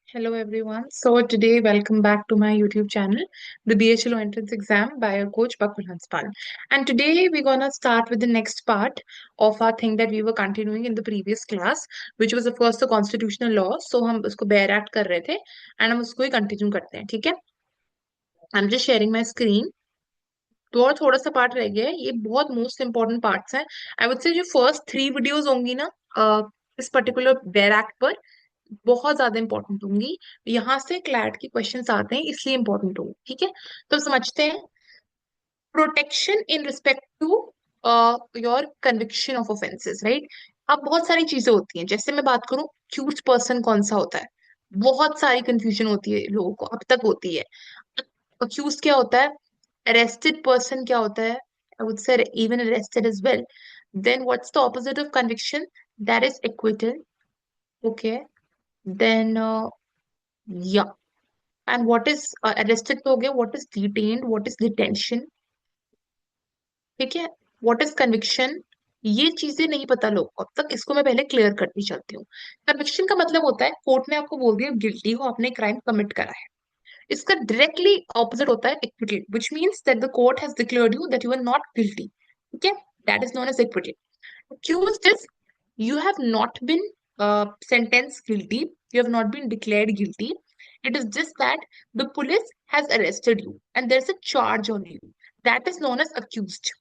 Hello everyone. So today, welcome back to my YouTube channel, the BHLO Entrance Exam by our coach Bakul Hanspan. And today we're gonna start with the next part of our thing that we were continuing in the previous class, which was of course the constitutional law. So हम उसको bare act कर रहे थे, and हम उसको ही continue करते हैं, ठीक है? I'm just sharing my screen. तो और थोड़ा सा पार्ट रह गया है, ये बहुत मोस्ट इंपॉर्टेंट पार्ट्स हैं। आई वुड से जो फर्स्ट 3 वीडियोस होंगी ना इस पर्टिकुलर बेयर एक्ट पर, बहुत ज्यादा इंपॉर्टेंट होंगी। यहाँ से क्लैट के क्वेश्चंस आते हैं, इसलिए इंपॉर्टेंट होंगे, ठीक है? तो समझते हैं। Protection in respect to your conviction of offences, right? अब बहुत सारी चीजें होती हैं, जैसे मैं बात करूं अक्यूज्ड पर्सन कौन सा होता है। बहुत सारी कंफ्यूजन होती है लोगों को, अब तक होती है। अक्यूज क्या होता है, अरेस्टेड पर्सन क्या होता है, I would say even arrested as well. Then what's the opposite of conviction, that is acquittal. Okay, then या एंड व्हाट इज अरेस्टेड तो हो गया, what is detained, what is detention, ठीक है? व्हाट इज कन्विक्शन, ये चीजें नहीं पता लोग अब तक, इसको मैं पहले क्लियर करती चलती हूँ। कन्विक्शन का मतलब होता है कोर्ट ने आपको बोल दिया गिल्टी हो, आपने क्राइम कमिट करा है। इसका डायरेक्टली ऑपोजिट होता है acquitted, which means that the court has declared you that you are not guilty, ठीक है? That is known as acquitted. Accused is you have not been sentenced guilty, you have not been declared guilty. It is just that the police has arrested you and there's a charge on you. That is known as accused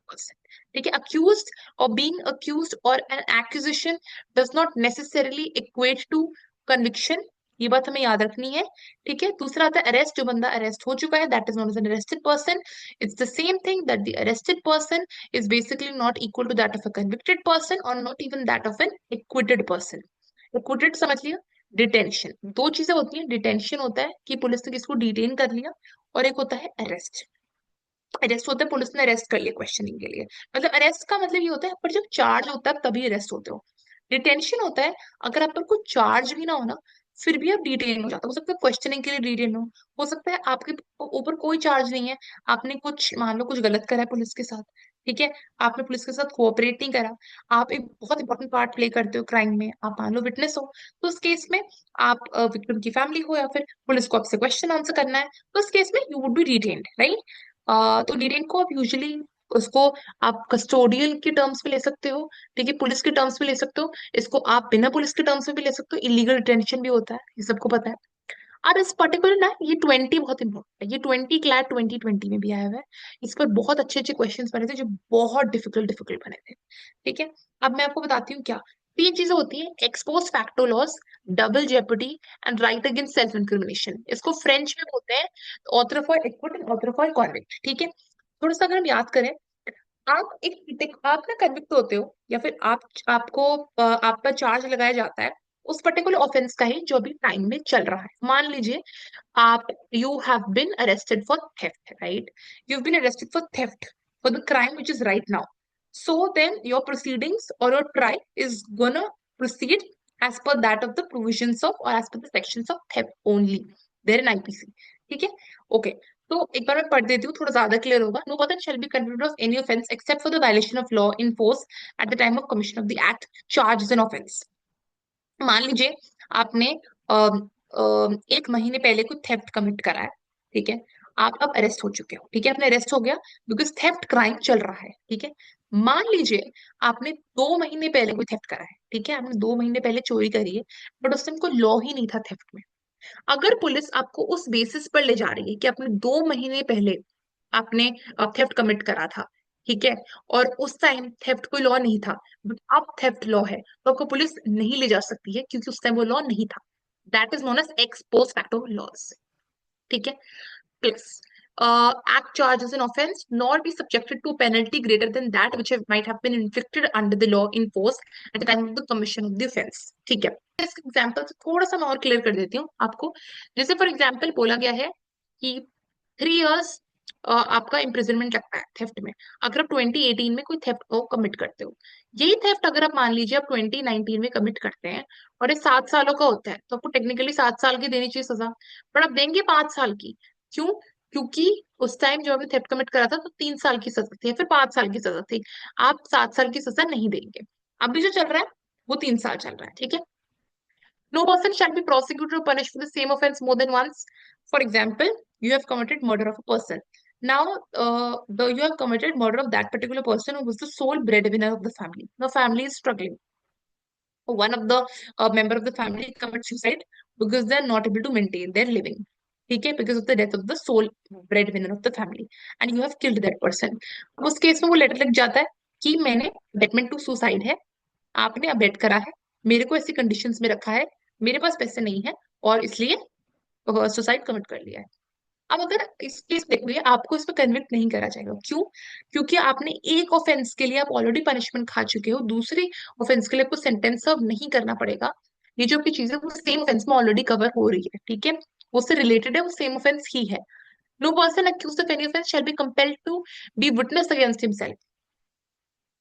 person. ठीक है? Accused or being accused or an accusation does not necessarily equate to conviction. ये बात हमें याद रखनी है, ठीक है? दूसरा आता है अरेस्ट, जो बंदा अरेस्ट हो चुका है, that is known as an arrested person. It's the same thing that the arrested person is basically not equal to that of a convicted person or not even that of an acquitted person. Acquitted समझ लिया? Detention, दो चीजें होती हैं। Detention होता है कि police ने किसको डिटेन कर लिया, और एक होता है अरेस्ट। अरेस्ट होता है पुलिस ने अरेस्ट कर लिया क्वेश्चनिंग के लिए, मतलब अरेस्ट का मतलब ये होता है पर जब चार्ज होता है तभी अरेस्ट होते हो। डिटेंशन होता है अगर आप पर कोई चार्ज भी ना हो ना, फिर भी आप डिटेन हो जाते हो सकता है क्वेश्चनिंग के लिए डिटेन हो सकता है आपके ऊपर कोई चार्ज नहीं है, आपने कुछ मान लो कुछ गलत करा है पुलिस के साथ, ठीक है? आपने पुलिस के साथ कोऑपरेट नहीं करा, आप एक बहुत इंपॉर्टेंट पार्ट प्ले करते हो क्राइम में, आप मान लो विटनेस हो, तो उस केस में आप विक्टिम की फैमिली हो या फिर पुलिस को आपसे क्वेश्चन आंसर करना है, तो उस केस में you would be detained, right? तो डिटेन को आप यूजुअली उसको आप कस्टोडियल के टर्म्स में ले सकते हो, ठीक है? पुलिस के टर्म्स में ले सकते हो, इसको आप बिना पुलिस के टर्म्स में भी ले सकते हो, इलीगल डिटेंशन भी होता है, ये सबको पता है। और इस पर्टिकुलर ना ये 20 बहुत इंपॉर्टेंट है, ये 20 क्लैट 2020 में भी आया हुआ है। इस पर बहुत अच्छे अच्छे क्वेश्चन बने थे जो बहुत डिफिकल्ट डिफिकल्ट बने थे, ठीक है? अब मैं आपको बताती हूँ क्या तीन चीजें होती है, ex post facto laws, double jeopardy and right against self incrimination. इसको फ्रेंच में बोलते हैं autrefois acquit and autrefois convict, ठीक है? थोड़ा सा अगर हम याद करें, आप ना कन्विक्ट होते हो या फिर आपको आप पर चार्ज लगाया जाता है उस पर्टिकुलर ऑफेंस का ही जो अभी टाइम में चल रहा है। मान लीजिए आप you have been arrested for theft, right? You have been arrested for theft for the crime which is right now. So then your proceedings or your trial is gonna proceed as per that of the provisions of or as per the sections of theft only there in IPC, ठीक है? Okay, तो एक बार मैं पढ़ देती हूँ, थोड़ा ज्यादा क्लियर होगा। No person shall be convicted of any offense except for the violation of law in force at the time of commission of the act charged an offense। मान लीजिए आपने एक महीने पहले कोई थेफ्ट कमिट करा है, ठीक है? आप अब अरेस्ट हो चुके हो, ठीक है? आपने अरेस्ट हो गया बिकॉज थेफ्ट क्राइम चल रहा है, ठीक है? मान लीजिए आपने 2 महीने पहले कोई थेफ्ट करा है, ठीक है? आपने 2 महीने पहले चोरी करी है, बट उस टाइम कोई लॉ ही नहीं था थेफ्ट में। अगर पुलिस आपको उस बेसिस पर ले जा रही है कि आपने 2 महीने पहले आपने थेफ्ट कमिट करा था, ठीक है? और उस टाइम थेफ्ट कोई लॉ नहीं था, बट अब थेफ्ट लॉ है, तो आपको पुलिस नहीं ले जा सकती है क्योंकि उस टाइम वो लॉ नहीं था। That is known as ex post facto laws, ठीक है? Plus act charges an offense nor be subjected to penalty greater than that which might have been inflicted under the law in force at the time of the commission of the offense, ठीक है? इस example से थोड़ा सा मैं और clear कर देती हूँ आपको। जैसे फॉर एग्जाम्पल बोला गया है कि 3 इयर्स आपका इम्प्रिजनमेंट लगता है थेफ्ट में, अगर आप 2018 में कोई थेफ्ट को कमिट करते हो। यही थेफ्ट अगर आप मान लीजिए आप 2019 में कमिट करते हैं और ये 7 सालों का होता है, तो आपको टेक्निकली 7 साल की देनी चाहिए सजा, पर आप देंगे 5 साल की। क्यों? क्योंकि उस टाइम जब आपने थेफ्ट कमिट करा था तो 3 साल की सजा थी या फिर 5 साल की सजा थी, आप 7 साल की सजा नहीं देंगे। अभी जो चल रहा है वो 3 साल चल रहा है, ठीक है? No person shall be prosecuted or punished for the same offense more than once. For example, you have committed murder of a person. Now, you have committed murder of that particular person who was the sole breadwinner of the family. The family is struggling. One of the member of the family commits suicide because they are not able to maintain their living. Okay, because of the death of the sole breadwinner of the family, and you have killed that person. उस case में वो letter लिख जाता है कि मैंने abetment to suicide है, आपने अबेट करा है, मेरे को ऐसी कंडीशंस में रखा है, मेरे पास पैसे नहीं है और इसलिए सुसाइड कमिट कर लिया है। अब अगर इस केस देखिए, आपको इसमें कन्विक्ट नहीं करा जाएगा, क्यों? क्योंकि आपने एक ऑफेंस के लिए आप ऑलरेडी पनिशमेंट खा चुके हो, दूसरे ऑफेंस के लिए आपको सेंटेंस सर्व नहीं करना पड़ेगा। ये जो आपकी चीजें वो सेम ऑफेंस में ऑलरेडी कवर हो रही है, ठीक है, उससे रिलेटेड है, वो सेम ऑफेंस ही है। No person accused of any offence shall be compelled to be witness against himself.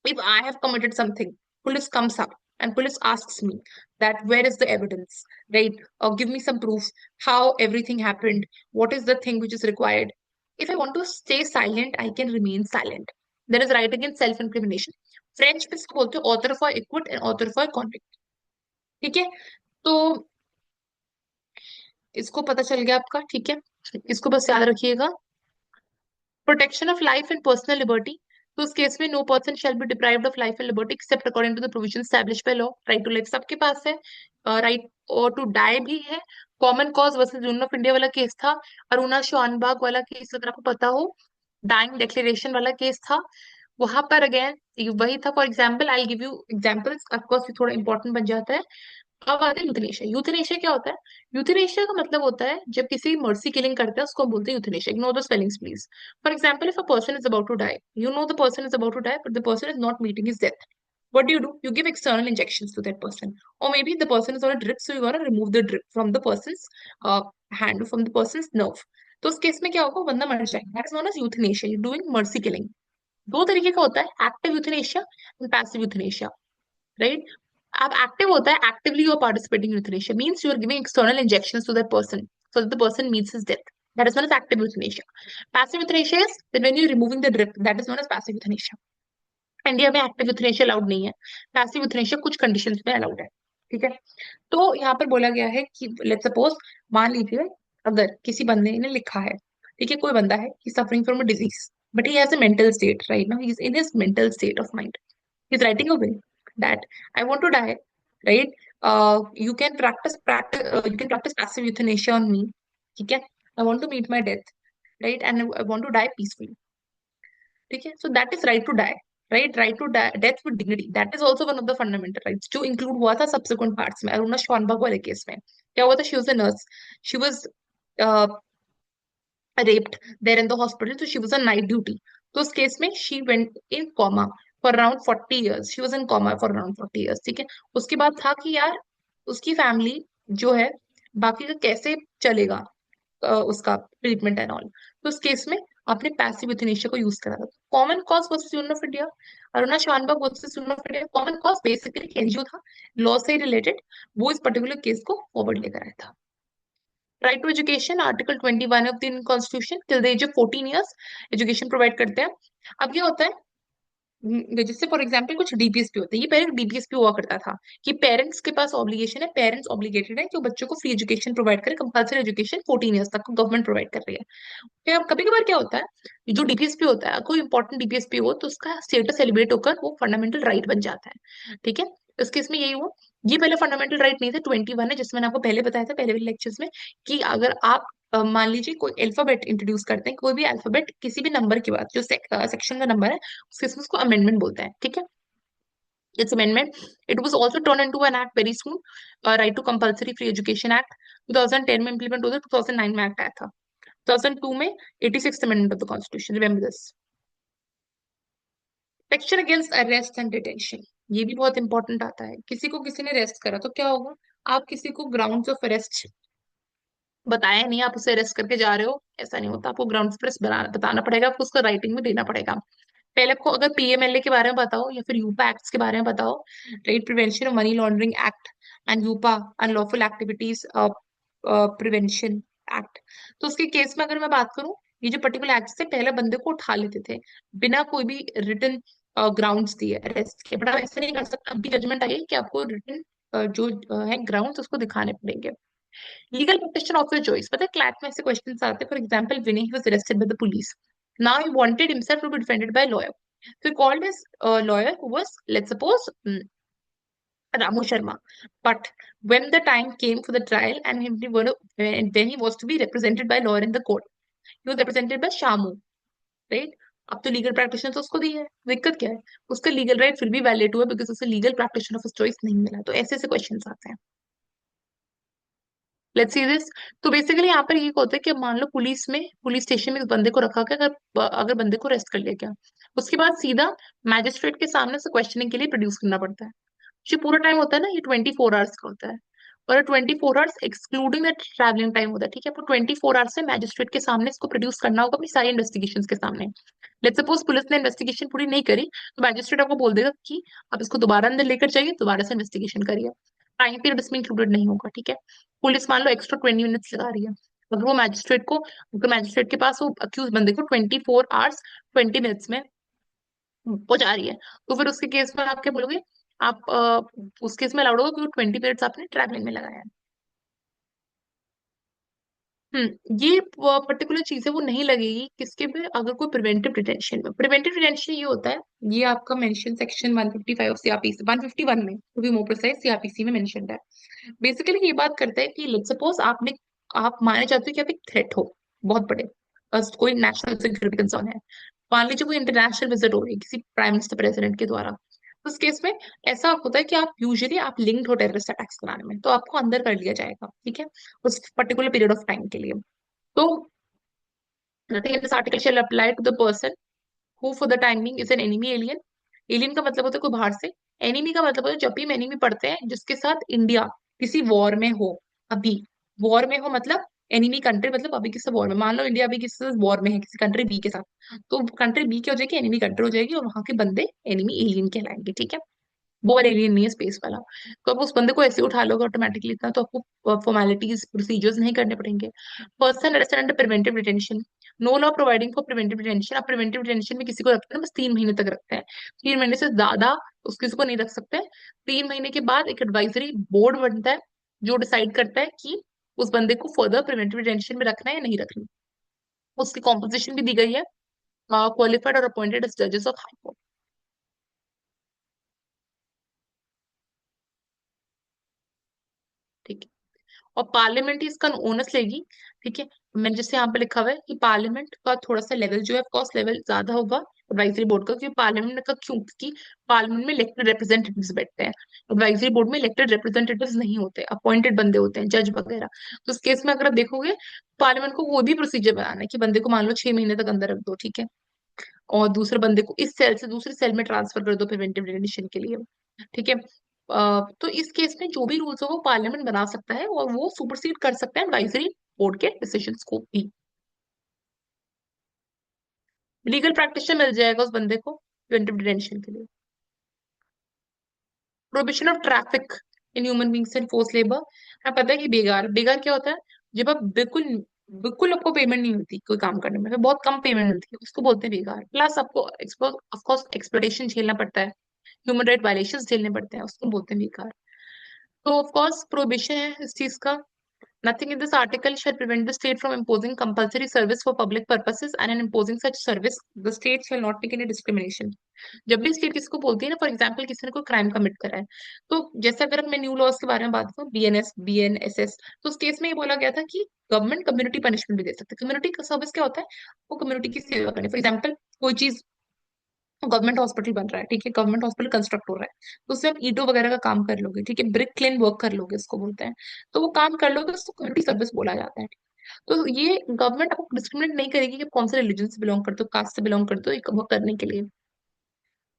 If I have committed something, police comes up and police asks me that where is the evidence, right? Or give me some proof how everything happened. What is the thing which is required? If I want to stay silent, I can remain silent. There is right against self-incrimination. French में इसको बोलते हैं autrefois acquit and autrefois convict. ठीक है, तो इसको पता चल गया आपका, ठीक है, इसको बस याद रखिएगा। Protection of life and personal liberty, तो उस केस में no person shall be deprived of life and liberty except according to the provision established by law. Right to life सबके पास है, राइट और टू डाई भी है। Common cause versus Union of India वाला केस था, अरुणा शानबाग वाला केस अगर आपको पता हो, डाइंग डिक्लेरेशन वाला केस था, वहां पर अगेन वही था। For example I give you examples, of course ये थोड़ा इंपॉर्टेंट बन जाता है। अब आते हैं यूथनेशिया। यूथनेशिया क्या होता है? यूथनेशिया का मतलब होता है जब किसी मर्सी किलिंग करते हैं उसको हम बोलते हैं euthanasia. Ignore the spellings please. For example, if a person is about to die, you know the person is about to die but the person is not meeting his death, what do? You give external injections to that person, or maybe the person is on a drip, so you gotta remove the drip from the person's uh, hand, from the person's nerve। तो उस case में क्या होगा, वो बंदा मर जाएगा। That is known as euthanasia, you doing mercy killing. दो तरीके का होता है, active euthanasia and passive euthanasia, right? आप एक्टिव होता है, actively you are participating euthanasia means you are giving external injections to that person so that the person meets his death, that is known as active euthanasia। passive euthanasia is that when you're removing the drip, that is known as passive euthanasia। India में active euthanasia allowed नहीं है, passive euthanasia कुछ conditions में allowed है, ठीक है। तो यहाँ पर बोला गया है कि लेट्स सपोज, मान लीजिए अगर किसी बंदे ने लिखा है, ठीक है, कोई बंदा है he suffering from a disease but he has a mental state right now, he is in his mental state of mind, he is writing a will that I want to die, right? You can practice passive euthanasia on me, ठीक है, I want to meet my death, right, and I want to die peacefully, ठीक है। So that is right to die, right to death with dignity, that is also one of the fundamental rights जो include हुआ था subsequent parts में। अरुणा शॉनबाग वाले case में क्या हुआ था, she was a nurse, she was raped there in the hospital, so she was on night duty। तो उस केस में she went in coma for around 40 years, she was in coma for around 40 years, ठीक है। उसके बाद था कि यार उसकी फैमिली जो है बाकी का कैसे चलेगा, उसका ट्रीटमेंट एंड ऑल, तो उस केस में आपने पैसिव यूथनेशिया को यूज करा था। Common cause versus Union of India, Aruna Shanbaug versus Union of India, common cause basically NGO था, लॉ से रिलेटेड, वो इस पर्टिकुलर केस को फॉरवर्ड लेकर आया था। Right to education, article 21 of the Indian constitution, till the age of 14 years education provide करते हैं। अब क्या होता है, जैसे फॉर एग्जाम्पल कुछ डीपीएसपी होते हैं, ये पहले डीपीएसपी हुआ करता था कि पेरेंट्स के पास ऑब्लिगेशन है, पेरेंट्स ऑब्लिगेटेड है कि वो बच्चों को फ्री एजुकेशन प्रोवाइड करे, कंपल्सरी एजुकेशन 14 ईयर्स तक को गवर्नमेंट प्रोवाइड कर रही है। फिर कभी कभार क्या होता है, जो डीपीएसपी होता है, कोई इंपॉर्टेंट डीपीएसपी हो तो उसका स्टेटस सेलिब्रेट होकर वो फंडामेंटल राइट बन जाता है, ठीक है। इस केस में यही हुआ, ये पहले फंडामेंटल राइट नहीं थे, 21 है, जिसमें मैंने आपको पहले बताया था पहले वाले लेक्चर्स में कि अगर आप मान लीजिए कोई अल्फाबेट इंट्रोड्यूस करते हैं, कोई भी अल्फाबेट किसी भी नंबर के बाद जो सेक्शन का नंबर है उसके इसमें उसको अमेंडमेंट बोलते हैं, ठीक है। Its amendment, it was also turned into an act very soon, right to compulsory free education act 2010 में implement हुआ था, 2009 में act आया था, 2002 में 86th amendment of the constitution, remember this। protection against arrest and detention, ये भी बहुत इंपॉर्टेंट आता है। किसी को किसी ने अरेस्ट करा तो क्या होगा, आप किसी को ग्राउंड्स ऑफ अरेस्ट बताया नहीं, आप उसे अरेस्ट करके जा रहे हो, ऐसा नहीं होता, आपको ग्राउंड्स पर बताना पड़ेगा, आपको उसका राइटिंग में देना पड़ेगा। पहले आपको अगर पीएमएलए के बारे में बताओ या फिर यूपा एक्ट्स के बारे में बताओ, right, prevention of money laundering act and UAPA unlawful activities prevention act, तो उसके केस में अगर मैं बात करूं, ये जो पर्टिकुलर एक्ट से पहले बंदे को उठा लेते थे बिना कोई भी रिटन ग्राउंड्स दिए अरेस्ट के, बट आप ऐसा नहीं कर सकते, अब भी जजमेंट आई है कि आपको रिटन जो है ग्राउंड उसको दिखाने पड़ेंगे। Legal protection of your choice, पता है क्लैट में ऐसे क्वेश्चन आते हैं, for example Vinay he was arrested by the police, now he wanted himself to be defended by lawyer, so he called his lawyer who was, let's suppose, Ramu Sharma. But when the time came for the trial and when he was to be represented by lawyer in the court, he was represented by Shamu, right? अब तो legal practitioner तो उसको दी है, दिक्कत क्या है? उसका legal right फिर भी वैलिड हुआ बिकॉज उसे लीगल प्रैक्टिशनर ऑफ चॉइस नहीं मिला। तो ऐसे ऐसे क्वेश्चंस आते हैं। Let's see this. तो बेसिकली यहाँ पर ये होता है कि अब मान लो पुलिस स्टेशन में इस बंदे को रखा गया, अगर अगर बंदे को अरेस्ट कर लिया गया, उसके बाद सीधा मैजिस्ट्रेट के सामने से क्वेश्चनिंग के लिए प्रोड्यूस करना पड़ता है। जो पूरा टाइम होता है ना, ये 24 आवर्स का होता है, और 24 hours excluding the travelling time होता है, ठीक है? आपको 24 आवर्स से मैजिस्ट्रेट के सामने इसको प्रोड्यूस करना होगा अपनी सारी इन्वेस्टिगेशन के सामने। लेट्स सपोज पुलिस ने इन्वेस्टिगेशन पूरी नहीं करी, तो मैजिस्ट्रेट आपको बोल देगा कि आप इसको दोबारा अंदर लेकर जाइए, दोबारा से इन्वेस्टिगेशन करिए। टाइम पीरियड इसमें इंक्लूडेड नहीं होगा, ठीक है? पुलिस मान लो एक्स्ट्रा 20 मिनट्स लगा रही है, अगर मैजिस्ट्रेट के पास वो अक्यूज बंदे को 24 आवर्स 20 मिनट्स में पहुंचा रही है, तो फिर उसके केस में आप क्या बोलोगे? आप उस केस में अलाउड होगा क्योंकि 20 मिनट्स आपने ट्रैवलिंग में लगाया है। ये पर्टिकुलर चीजें वो नहीं लगेगी किसके पे, अगर कोई प्रिवेंटिव डिटेंशन में। प्रिवेंटिव डिटेंशन ये होता है, ये आपका मेंशन सेक्शन 155 सीआरपीसी, 151 में to be more precise CrPC में मेंशन्ड है। बेसिकली ये बात करता है कि लेट्स सपोज आप माने जाते हो कि आप एक थ्रेट हो बहुत बड़े, कोई नेशनल सिक्योरिटी कंसर्न है, मान लीजिए कोई इंटरनेशनल विजिट हो रही है किसी प्राइम मिनिस्टर प्रेसिडेंट के द्वारा, तो उस केस में ऐसा होता है कि आप लिंक्ड हो टेररिस्ट अटैक्स कराने में, तो आपको अंदर कर लिया जाएगा, ठीक है, उस पर्टिकुलर पीरियड ऑफ टाइम के लिए। तो nothing in this article shall apply to the person who for the time being is an enemy alien। Alien का मतलब होता है कोई बाहर से, एनिमी का मतलब होता है जब भी हम एनिमी पढ़ते हैं जिसके साथ इंडिया किसी वॉर में हो, अभी वॉर में हो मतलब एनिमी कंट्री, मतलब अभी किसी वॉर में, मान लो इंडिया अभी किसी वॉर में है किसी कंट्री बी के साथ, तो कंट्री बी क्या हो जाएगी? एनिमी कंट्री हो जाएगी, और वहां के बंदे एनिमी एलियन कहलाएंगे, ठीक है? वो वाला एलियन नहीं है स्पेस वाला। तो आप उस बंदे को ऐसे उठा लोगे ऑटोमेटिकली इतना, तो आपको फॉर्मेलिटीज प्रोसीजर्स नहीं करने पड़ेंगे। Person arrested under preventive detention, no law providing for preventive detention. आप प्रिवेंटिव डिटेंशन में किसी को रखते हैं बस 3 महीने तक रखते हैं, 3 महीने से ज्यादा उस किसी को नहीं रख सकते। 3 महीने के बाद एक एडवाइजरी बोर्ड बनता है जो डिसाइड करता है कि उस बंदे को फर्दर प्रिवेंटिव डिटेंशन में रखना है या नहीं रखना। उसकी कॉम्पोजिशन भी दी गई है, क्वालिफाइड और अपॉइंटेड एज जजेस ऑफ हाई कोर्ट, ठीक है? और पार्लियामेंट ही इसका ओनस लेगी, ठीक है? मैंने जैसे यहाँ पे लिखा हुआ है कि पार्लियामेंट का थोड़ा सा लेवल जो है कॉस्ट लेवल ज्यादा होगा एडवाइजरी बोर्ड का, क्योंकि पार्लियामेंट का क्यों? क्योंकि पार्लियामेंट में इलेक्टेड रिप्रेजेंटेटिव्स बैठते हैं, एडवाइजरी बोर्ड में इलेक्टेड रिप्रेजेंटेटिव्स नहीं होते, अपॉइंटेड बंदे होते हैं, जज वगैरह। तो इस केस में अगर आप देखोगे पार्लियामेंट को वो भी प्रोसीजर बनाना है कि बंदे को मान लो 6 महीने तक अंदर रख दो, ठीक है, और दूसरे बंदे को इस सेल से दूसरे सेल में ट्रांसफर कर दो प्रिवेंटिव डिटेंशन के लिए, ठीक है? तो इस केस में जो भी रूल्स हो वो पार्लियामेंट बना सकता है, और वो सुपरसीड कर सकता है एडवाइजरी बोर्ड के डिसीजंस को भी। लीगल प्रैक्टिशनर मिल जाएगा उस बंदे को प्रिवेंटिव डिटेंशन के लिए। Prohibition of traffic in human beings and force labour. हाँ, पता है कि बेगार बेगार क्या होता है? जब आप बिल्कुल बिल्कुल आपको पेमेंट नहीं मिलती कोई काम करने में, बहुत कम पेमेंट मिलती है, उसको बोलते हैं बेगार, प्लस आपको ऑफकोर्स एक्सप्लॉइटेशन झेलना पड़ता है, ह्यूमन राइट वायलेशन झेलने पड़ते हैं, उसको बोलते हैं बेकार। तो ऑफ कोर्स प्रोहिबिशन है इस चीज का। Nothing in this article shall prevent the state from imposing compulsory service for public purposes and in imposing such service the state shall not make any discrimination। जब भी स्टेट किसको बोलती है ना, फॉर एग्जाम्पल किसी ने कोई क्राइम कमिट करा है, तो जैसे अगर मैं न्यू लॉज के बारे में बात करूँ, बीएनएसएस, तो उस केस में ये बोला गया था कि गवर्नमेंट कम्युनिटी पनिशमेंट भी दे सकते हैं। कम्युनिटी का सर्विस क्या होता है? वो कम्युनिटी की सेवा करनी, फॉर एग्जाम्पल कोई चीज गवर्नमेंट हॉस्पिटल बन रहा है, ठीक है, गवर्नमेंट हॉस्पिटल कंस्ट्रक्ट हो रहा है, तो उसमें आप ईंटों वगैरह का काम कर लोगे, ठीक है, ब्रिक क्लेन वर्क कर लोगे उसको बोलते हैं, तो वो काम कर लोगे उसको कम्युनिटी सर्विस बोला जाता है। तो ये गवर्नमेंट आपको डिस्क्रिमिनेट नहीं करेगी कि आप कौन से रिलीजन से बिलोंग करते हो, कास्ट से बिलोंग करते हो, वो करने के लिए।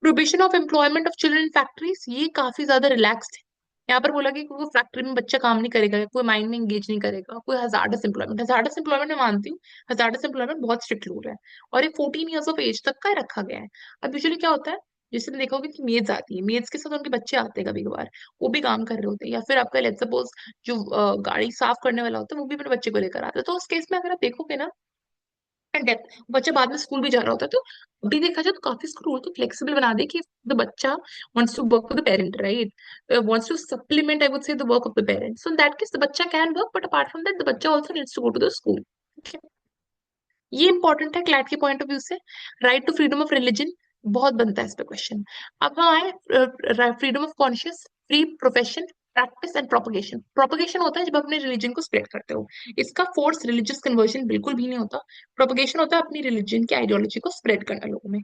Prohibition of employment of children in factories, ये काफी ज्यादा रिलैक्स्ड है। यहाँ पर बोला कि कोई फैक्ट्री में बच्चा काम नहीं करेगा, कोई माइंड में एंगेज नहीं करेगा, कोई हजार्डस एम्प्लॉयमेंट मैं मानती हूँ, हजार्डस एम्प्लॉयमेंट बहुत स्ट्रिक्ट रूल है, और ये 14 ईयर्स ऑफ एज तक का रखा गया है। अब यूजुअली क्या होता है, जैसे देखा होगा कि मेड्स आती है, मेड्स के साथ उनके बच्चे आते हैं कभी कभार, वो भी काम कर रहे होते हैं, या फिर आपका लेट्स सपोज जो गाड़ी साफ करने वाला होता है वो भी अपने बच्चे को लेकर आता है। तो उस केस में अगर आप देखोगे ना, एंड डेथ, बच्चा बाद में स्कूल भी जा रहा होता है। तो अभी देखा जाए तो काफी स्कूल तो फ्लेक्सिबल बना दे कि द बच्चा wants to work with the parent, right? Wants to supplement, I would say, the work of the parent. So in that case, the बच्चा can work, but apart from that, the बच्चा also needs to go to the school. Okay? ये important है CLAT के point of view से। Right to freedom of religion बहुत बनता है इस पे क्वेश्चन। अब हम आए freedom of conscious, free profession, practice and propagation. Propagation होता है जब अपने रिलीजन को स्प्रेड करते हो, इसका फोर्स रिलीजियस कन्वर्जन बिल्कुल भी नहीं होता। प्रोपगेशन होता है अपनी रिलीजन की आइडियोलॉजी को स्प्रेड करना लोगों में,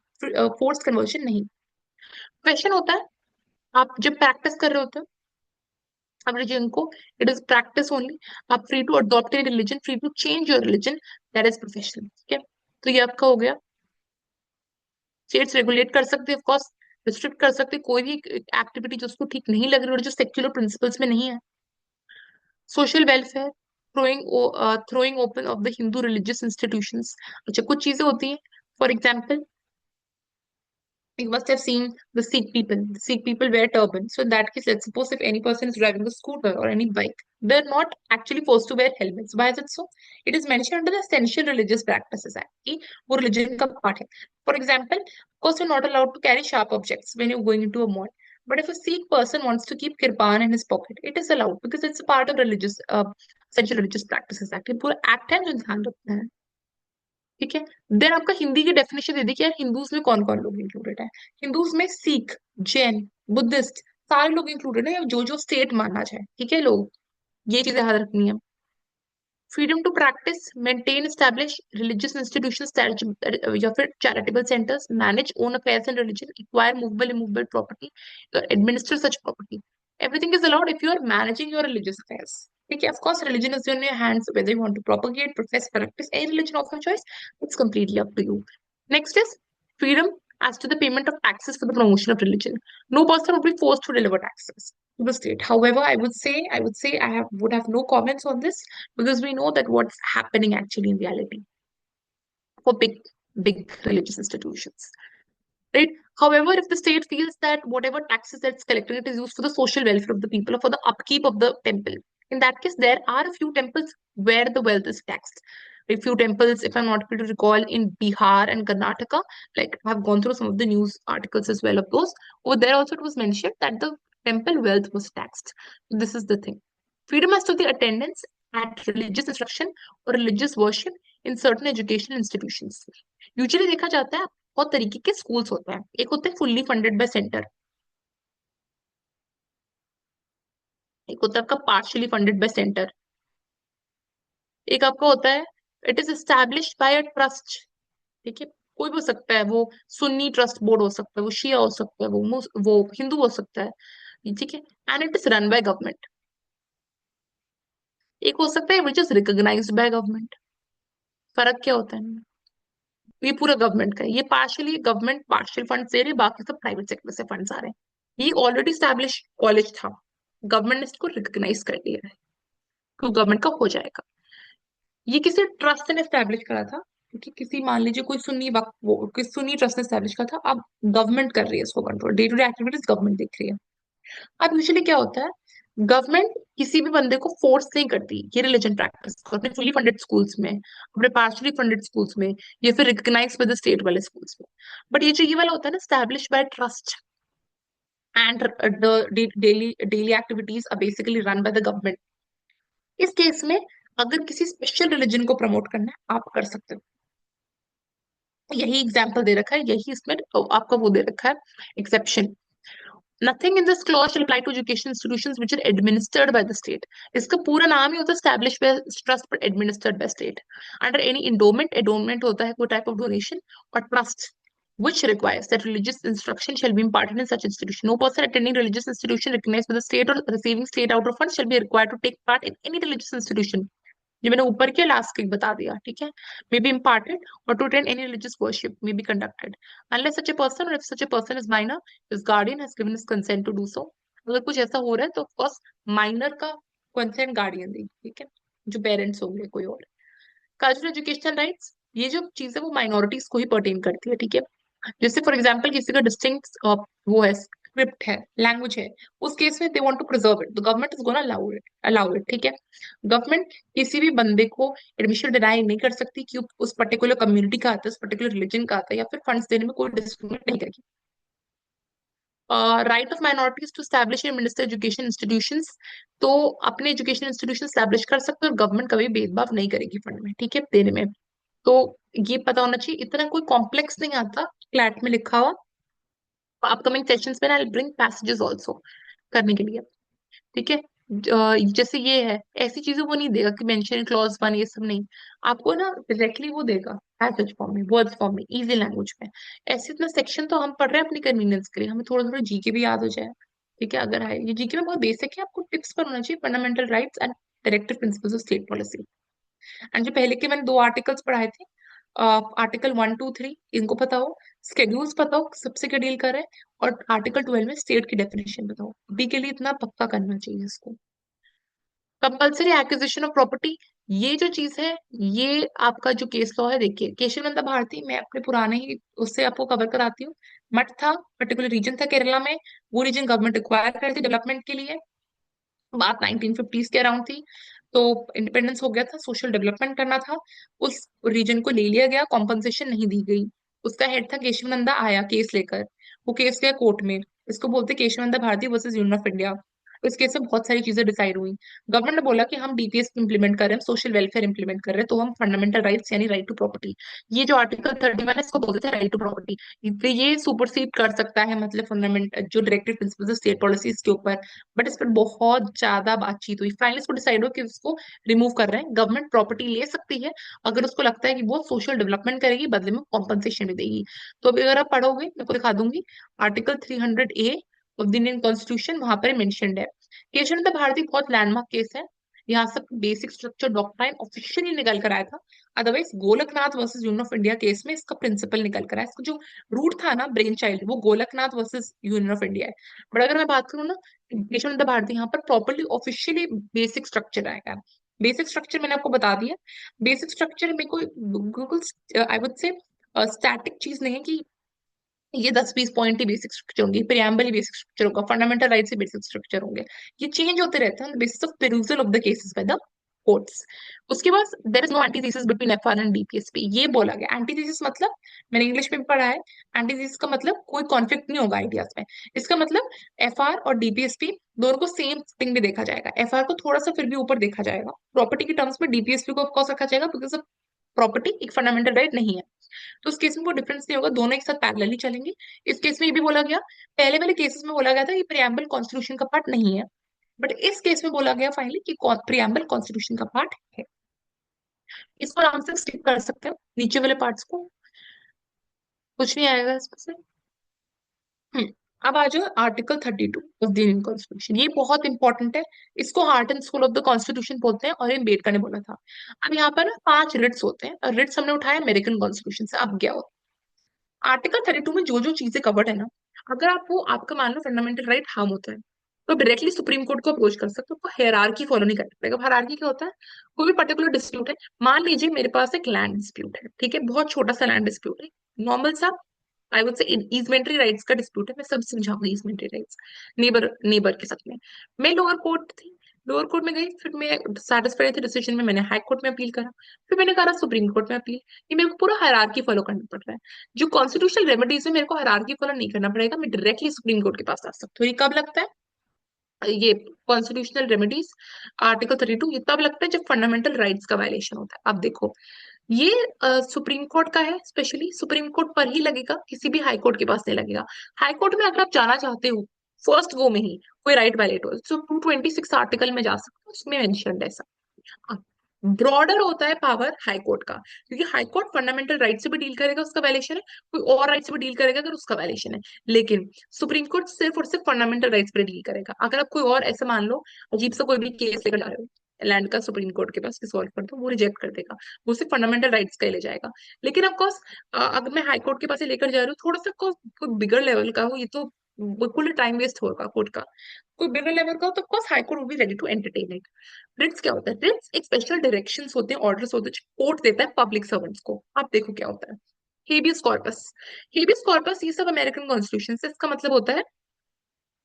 फोर्स कन्वर्जन नहीं। प्रोफेशन होता है आप जब प्रैक्टिस कर रहे होते हो अब रिलीजन को, इट इज प्रैक्टिस ओनली। आप free to adopt a religion, free to change your religion, that is profession. ठीक है, तो ये आपका हो गया। स्टेट्स रेगुलेट कर सकते हैं, ऑफकोर्स रिस्ट्रिक्ट कर सकते हैं कोई भी एक्टिविटी जो उसको ठीक नहीं लग रही और जो सेक्युलर प्रिंसिपल्स में नहीं है। Social welfare, throwing open of the Hindu religious institutions. अच्छा, कुछ चीजें होती हैं, for example you must have seen the Sikh people. The Sikh people wear turban. So in that case, let's suppose if any person is driving a scooter or any bike, they're not actually forced to wear helmets. Why is it so? It is mentioned under the Essential Religious Practices Act कि वो religion का part है. For example, of course, you're not allowed to carry sharp objects when you're going into a mall. But if a Sikh person wants to keep kirpan in his pocket, it is allowed because it's a part of religious, Essential Religious Practices Act. ये पूरा act है जो ध्यान रखना है। ठीक है, then आपका हिंदी की डेफिनेशन दे दी कि यार हिंदूज में कौन कौन लोग इंक्लूडेड है। हिंदूज में सिख, जैन, बुद्धिस्ट, सारे लोग इंक्लूडेड है, जो जो स्टेट माना जाए। ठीक है लोग, ये चीजें याद रखनी है। Freedom to practice, maintain, establish religious institutions या फिर charitable centres, manage own affairs in religion, acquire movable immovable property, administer such property. Everything is allowed if you are managing your religious affairs. ठीक है, of course religion is in your hands whether you want to propagate, profess, practice any religion of your choice. It's completely up to you. Next is freedom as to the payment of taxes for the promotion of religion. No person would be forced to deliver taxes to the state. However, I would say would have no comments on this because we know that what's happening actually in reality for big religious institutions. Right? However, if the state feels that whatever taxes that's collected it is used for the social welfare of the people or for the upkeep of the temple, in that case, there are a few temples where the wealth is taxed. A few temples, if I'm not able to recall, in Bihar and Karnataka, like I've gone through some of the news articles as well of those. Over there also it was mentioned that the temple wealth was taxed. So this is the thing. Freedom as to the attendance at religious instruction or religious worship in certain educational institutions. Usually देखा जाता है बहुत तरीके के schools होते हैं। एक होते हैं फुल्ली फंडेड बाय सेंटर, एक होता है आपका पार्शियली फंडेड बाय सेंटर, एक आपका होता है it is established bye a trust. ठीक है, कोई भी हो सकता है, वो सुन्नी ट्रस्ट बोर्ड हो सकता है, वो शिया हो सकता है, वो हिंदू हो सकता है। ठीक है, and it is run by government. एक हो सकता है which is recognised by government. फर्क क्या होता है इनमें? ये पूरा गवर्नमेंट का है, ये पार्शियली गवर्नमेंट पार्शियल फंड दे रहे हैं, बाकी सब प्राइवेट सेक्टर से फंड्स आ रहे हैं। ये ऑलरेडी स्टैब्लिश कॉलेज था, गवर्नमेंट ने इसको रिकॉग्नाइज कर लिया है, तो गवर्नमेंट का हो जाएगा। ये किसी ट्रस्ट ने स्टैब्लिश करा था, क्योंकि किसी मान लीजिए कोई सुन्नी वक्त वो किसी सुन्नी ट्रस्ट ने स्टैब्लिश करा था, अब गवर्नमेंट कर रही है इसको control, day to day activities government देख रही है। अब यूजुअली क्या होता है, गवर्नमेंट किसी भी बंदे को फोर्स नहीं करती ये रिलीजन प्रैक्टिस को अपने फुली फंडेड स्कूल्स में, अपने पार्शली फंडेड स्कूल्स में, या फिर रिकॉग्नाइज विद स्टेट वाले स्कूल्स में। बट ये जो ये वाला होता है ना, establish by trust and the daily activities are basically run by the government. इस केस में अगर किसी स्पेशल रिलीजन को प्रमोट करना है आप कर सकते हो। यही एग्जाम्पल दे रखा है, यही इसमें आपका वो दे रखा है exception. Nothing in this clause shall apply to education institutions which are administered by the state. इसका पूरा नाम ही होता है established by trust but administered by state. Under any endowment, endowment होता है कोई type of donation, or trust which requires that religious instruction shall be imparted in such institution. No person attending religious institution recognized by the state or receiving state outer funds shall be required to take part in any religious institution. ये मैंने ऊपर के last के बता दिया। ठीक है, may be imparted or to attend any religious worship may be conducted unless such a person, or if such a person is minor, his guardian has given his consent to do so. अगर कुछ ऐसा हो रहा है तो of course minor का consent guardian देगी। ठीक है, जो पेरेंट्स होंगे कोई और। कल्चरल एजुकेशनल राइट्स, ये जो चीज है वो माइनॉरिटीज को ही पर्टेन करती है। ठीक है, जैसे फॉर एग्जाम्पल किसी का डिस्टिंक्ट वो है स्क्रिप्ट है, लैंग्वेज है, उस केस में they want to preserve it, the government is gonna allow it, ठीक है। गवर्नमेंट किसी भी बंदे को एडमिशन डिनाई नहीं कर सकती कि उस पर्टिकुलर कम्युनिटी का आता है, उस पर्टिकुलर रिलीजन का आता है, या फिर फंड्स देने में कोई डिस्क्रिमिनेट नहीं करेगी। Right of minorities to establish and administer education institutions, तो अपने एजुकेशन इंस्टीट्यूशन स्टैब्लिश कर सकते हैं और गवर्नमेंट कभी भेदभाव नहीं करेगी फंड में, ठीक है, देने में। तो ये पता होना चाहिए, इतना कोई कॉम्प्लेक्स नहीं आता, क्लैट में लिखा हुआ। अपकमिंग सेशंस में आई ब्रिंग पैसेजेस आल्सो करने के लिए, ठीक है। जैसे ये है, ऐसी चीजें वो नहीं देगा कि मेंशन क्लॉज वन, ये सब नहीं। आपको ना डायरेक्टली वो देगा पैसेज फॉर्म में, वर्ड्स फॉर्म में, इजी लैंग्वेज में। ऐसे इतना सेक्शन तो हम पढ़ रहे हैं अपनी कन्वीनियंस के लिए, हमें थोड़ा थोड़ा जीके भी याद हो जाए, ठीक है। अगर है ये जीके में बहुत बेसिक है, आपको टिप्स पर होना चाहिए, fundamental rights and directive principles of state policy. And जो पहले के मैंने दो आर्टिकल्स पढ़ाए थे, आर्टिकल 1, 2, 3, इनको पता हो, स्केड्यूल्स पता हो सबसे क्या डील कर रहे हैं, और आर्टिकल 12 में स्टेट की डेफिनेशन बताओ, अभी के लिए इतना पक्का करना चाहिए इसको। कंपल्सरी एक्विजिशन ऑफ प्रॉपर्टी, ये जो चीज है, ये आपका जो केस लॉ है, देखिए केशवानंद भारती, मैं अपने पुराने ही उससे आपको कवर कराती हूँ। मठ था, पर्टिकुलर रीजन था केरला में, वो रीजन गवर्नमेंट रिक्वायर करती डेवलपमेंट के लिए, बात 1950s के अराउंड थी। तो इंडिपेंडेंस हो गया था, सोशल डेवलपमेंट करना था, उस रीजन को ले लिया गया, कॉम्पनसेशन नहीं दी गई। उसका हेड था केशवानंदा, आया केस लेकर, वो केस गया कोर्ट में। इसको बोलते Keshavananda Bharati versus Union of India. तो इस केस में बहुत सारी चीजें डिसाइड हुई। गवर्नमेंट ने बोला कि हम डीपीएस इंप्लीमेंट कर रहे हैं, सोशल वेलफेयर इंप्लीमेंट कर रहे हैं, तो हम फंडामेंटल राइट्स यानी राइट टू प्रॉपर्टी, ये जो आर्टिकल 31 है इसको बोलते थे राइट टू प्रॉपर्टी, तो ये सुपरसीड कर सकता है, मतलब फंडामेंट जो डायरेक्टिव प्रिंसिपल्स स्टेट पॉलिसीज के ऊपर। बट इस पर बहुत ज्यादा बातचीत हुई, फाइनली इसको डिसाइड हो कि उसको रिमूव कर रहे हैं। गवर्नमेंट प्रॉपर्टी ले सकती है अगर उसको लगता है कि वो सोशल डेवलपमेंट करेगी, बदले में कॉम्पनसेशन भी देगी। तो अभी अगर आप पढ़ोगे, मैं को दिखा दूंगी, article 300A of the Indian constitution, वहां पर मेंशन्ड है। केशवानंद भारती बहुत लैंडमार्क केस है, यहाँ सब बेसिक स्ट्रक्चर डॉक्ट्राइन ऑफिशियली निकल कर आया था। Otherwise Golaknath versus Union of India case में इसका प्रिंसिपल निकल कर आया, इसका जो रूट था ना, ब्रेन चाइल्ड, वो Golaknath versus Union of India है। बट अगर मैं बात करूँ ना, केशवानंद भारती यहाँ पर प्रॉपरली ऑफिशियली बेसिक स्ट्रक्चर आएगा। बेसिक स्ट्रक्चर मैंने आपको बता दिया। बेसिक स्ट्रक्चर में कोई बिल्कुल आई वुड से स्टैटिक चीज नहीं है कि ये 10-20 पॉइंट ही बेसिक स्ट्रक्चर होंगे, प्रियम्बल ही बेसिक स्ट्रक्चर होगा, फंडामेंटल राइट्स ही बेसिक स्ट्रक्चर होंगे। ये चेंज होते रहते हैं basis of perusal of the cases by the courts. उसके बाद there is no antithesis between FR and DPSP, ये बोला गया। एंटीथेसिस मतलब, मैंने इंग्लिश में भी पढ़ा है, एंटीथेसिस का मतलब कोई कॉन्फ्लिक्ट नहीं होगा आइडियाज में। इसका मतलब एफआर और डीपीएसपी दोनों को सेम थिंग में देखा जाएगा, एफआर को थोड़ा सा फिर भी ऊपर देखा जाएगा प्रॉपर्टी के टर्म्स में, डीपीएसपी को ऑफकोर्स रखा जाएगा बिकॉज प्रॉपर्टी एक फंडामेंटल राइट नहीं है। तो उस केस में वो डिफरेंस नहीं होगा, दोनों एक साथ पैरेलली चलेंगे। इस केस में ये भी बोला गया, पहले वाले केसेस में बोला गया था कि प्रियम्बल कॉन्स्टिट्यूशन का पार्ट नहीं है, बट इस केस में बोला गया फाइनली कि प्रियम्बल कॉन्स्टिट्यूशन का पार्ट है। इसको आराम से स्किप कर सकते हो नीचे वाले पार्ट्स को, कुछ नहीं आएगा इसमें से। हम्म अब आ जाओ article 32 of the Indian constitution, ये बहुत इंपॉर्टेंट है। इसको heart and soul of the constitution बोलते हैं, और ये अम्बेडकर ने बोला था। अब यहाँ पर ना 5 रिट्स होते हैं, और रिट्स हमने उठाया अमेरिकन कॉन्स्टिट्यूशन से। अब क्या होता है आर्टिकल 32 में जो जो चीजें कवर्ड है ना, अगर आप वो आपका मान लो फंडामेंटल राइट हार्म होता है, तो डायरेक्टली सुप्रीम कोर्ट को अप्रोच कर सकते हो, आपको हायरार्की फॉलो नहीं करना पड़ेगा। हायरार्की क्या होता है, कोई भी पर्टिकुलर डिस्प्यूट है, मान लीजिए मेरे पास एक लैंड डिस्प्यूट है, ठीक है, बहुत छोटा सा लैंड डिस्प्यूट है, नॉर्मल सा, आई वुड से इजमेंटरी राइट्स का डिस्प्यूट है, मैं सब समझाऊंगी इजमेंटरी राइट्स, नेबर नेबर के साथ में। मैं लोअर कोर्ट थी, लोअर कोर्ट में गई, फिर मैं सेटिस्फाइड थी डिसीजन में, मैंने हाई कोर्ट में अपील करा, फिर मैंने करा सुप्रीम कोर्ट में अपील। ये मेरे को पूरा हायरार्की फॉलो करना पड़ रहा है। जो कॉन्स्टिट्यूशनल रेमेडीज है, मेरे को हायरार्की फॉलो नहीं करना पड़ेगा, मैं डायरेक्टली सुप्रीम कोर्ट के पास आ सकती हूँ। ये कब लगता है, ये कॉन्स्टिट्यूशनल रेमेडीज आर्टिकल 32, ये तब लगता है जब फंडामेंटल राइट्स का वायलेशन होता है। अब देखो, ये सुप्रीम कोर्ट का है, स्पेशली सुप्रीम कोर्ट पर ही लगेगा, किसी भी हाई कोर्ट के पास नहीं लगेगा। हाई कोर्ट में अगर आप जाना चाहते हो फर्स्ट वो में ही कोई राइट वायलेट हो, तो 226 आर्टिकल में जा सकते हो, उसमें मेंशन है ऐसा। ब्रॉडर होता है पावर हाई कोर्ट का, क्योंकि हाई कोर्ट फंडामेंटल राइट से भी डील करेगा, उसका वायलेशन है, कोई और राइट से भी डील करेगा अगर उसका वायलेशन है। लेकिन सुप्रीम कोर्ट सिर्फ और सिर्फ फंडामेंटल राइट्स पर डील करेगा। अगर आप कोई और ऐसे मान लो अजीब सा कोई भी केस लेकर जा रहे हो लैंड का, सुप्रीम कोर्ट के पास सॉल्व कर दो, वो रिजेक्ट कर देगा, वो सिर्फ फंडामेंटल राइट्स का ही ले जाएगा। लेकिन ऑफकोर्स अगर मैं हाई कोर्ट के पास ही लेकर जा रही हूँ, थोड़ा सा कोई बिगर लेवल का हो, ये तो बिल्कुल टाइम वेस्ट होगा कोर्ट का, कोई बिगर लेवल का हो, तो of course high court will be ready to entertain it. Writs क्या होता है, रिट्स एक स्पेशल डायरेक्शंस होते हैं, ऑर्डर्स होते हैं, कोर्ट देता है पब्लिक सर्वेंट्स को। आप देखो क्या होता है, हेबियस कॉर्पस। हेबियस कॉर्पस ये सब अमेरिकन कॉन्स्टिट्यूशन से, इसका मतलब होता है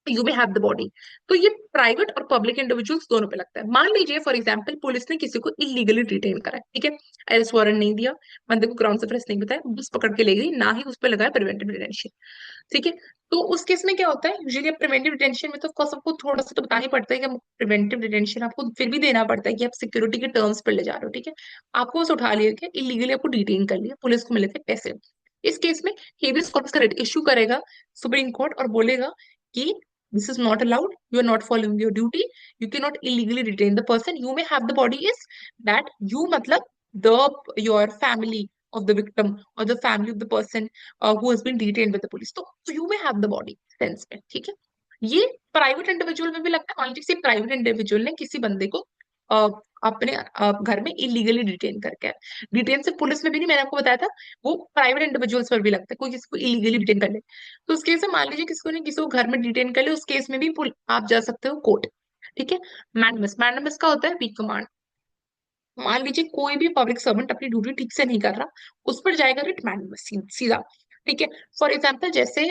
you may have the body. तो ये प्राइवेट और पब्लिक इंडिविजुअल्स दोनों पे लगता है। मान लीजिए फॉर एग्जांपल पुलिस ने किसी को इलीगली डिटेन करा है, ठीक है, अरेस्ट वारंट नहीं दिया, बंदे को ग्राउंड ऑफ अरेस्ट नहीं बताया, बस पकड़ के ले गई, ना ही उस पर लगाया प्रिवेंटिव डिटेंशन, ठीक है। तो उस केस में क्या होता है, यूजुअली प्रिवेंटिव डिटेंशन में तो ऑफकोर्स आपको थोड़ा सा तो बताना ही पड़ता है कि प्रिवेंटिव डिटेंशन आपको फिर भी देना पड़ता है कि आप सिक्योरिटी के टर्म्स पर ले जा रहे हो, ठीक है। आपको बस उठा लिया कि इलीगली आपको डिटेन कर लिया, पुलिस को मिले थे पैसे। इस केस में हेबियस कॉर्पस का रिट इश्यू करेगा सुप्रीम कोर्ट और बोलेगा कि this is not allowed, you are not following your duty, you cannot illegally detain the person, you may have the body is that you matlab the your family of the victim or the family of the person who has been detained with the police, तो you may have the body sense में, ठीक है। ये private individual में भी लगता है। मान लीजिए किसी प्राइवेट इंडिविजुअल ने किसी बंदे को अपने घर में इलीगली डिटेन करके है, डिटेन सिर्फ पुलिस में भी नहीं, मैंने आपको बताया था, वो प्राइवेट इंडिविजुअल्स पर भी लगता है, कोई किसी को इलीगली डिटेन कर ले। तो उस केस में मान लीजिए किसी को ने किसी को घर में डिटेन कर ले, उस केस में भी आप जा सकते हो कोर्ट, ठीक है। मैंडमस, मैंडमस का होता है वीक कमांड। मान लीजिए कोई भी पब्लिक सर्वेंट अपनी ड्यूटी ठीक से नहीं कर रहा, उस पर जाएगा रिट मैंडमस सीधा, ठीक है। फॉर एग्जाम्पल जैसे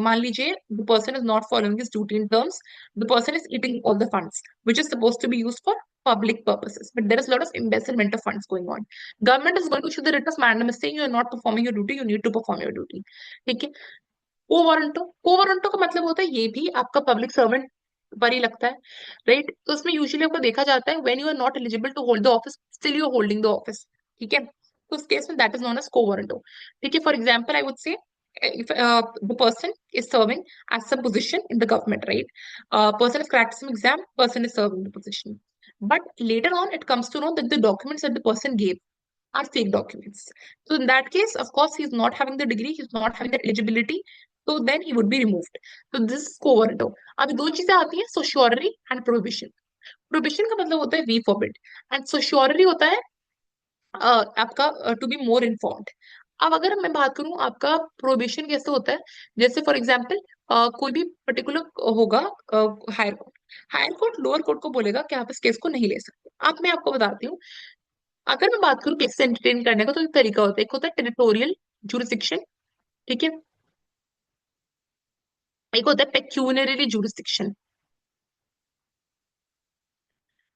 मान लीजिए the person is not following his duty in terms, the person is eating all the funds which is supposed to be used for public purposes, but there is a lot of embezzlement of funds going on. Government is going to issue the writ of mandamus saying you are not performing your duty, you need to perform your duty, ठीक है। को warranto का मतलब होता है ये भी आपका पब्लिक सर्वेंट पर ही लगता है, राइट। तो उसमें यूजुअली आपको देखा जाता है when you are not eligible to hold the office still you are holding the office, ठीक है। तो उस केस में that is known as quo warranto, ठीक है। For example I would say if the person is serving as some position in the government, right, person has cracked some exam, person is serving the position, but later on it comes to know that the documents that the person gave are fake documents. So in that case, of course, he's not having the degree, he's not having the eligibility. So then he would be removed. So this is coverto. अब दो चीजें आती हैं, सोशियोररी and prohibition. Prohibition का मतलब होता है we forbid, and सोशियोररी होता है आपका टू बी मोर इन्फॉर्म्ड। अब अगर मैं बात करूं आपका प्रोहिबिशन कैसे होता है, जैसे फॉर एग्जाम्पल कोई भी पर्टिकुलर होगा higher court, higher court lower court को बोलेगा कि आप इस केस को नहीं ले सकते। अब मैं आपको बताती हूँ, अगर मैं बात करूं केस से एंटरटेन करने का तो एक तरीका होता है, एक होता है टेरिटोरियल जुरिसडिक्शन, ठीक है, एक होता है पेक्यूनरी जुरिसडिक्शन।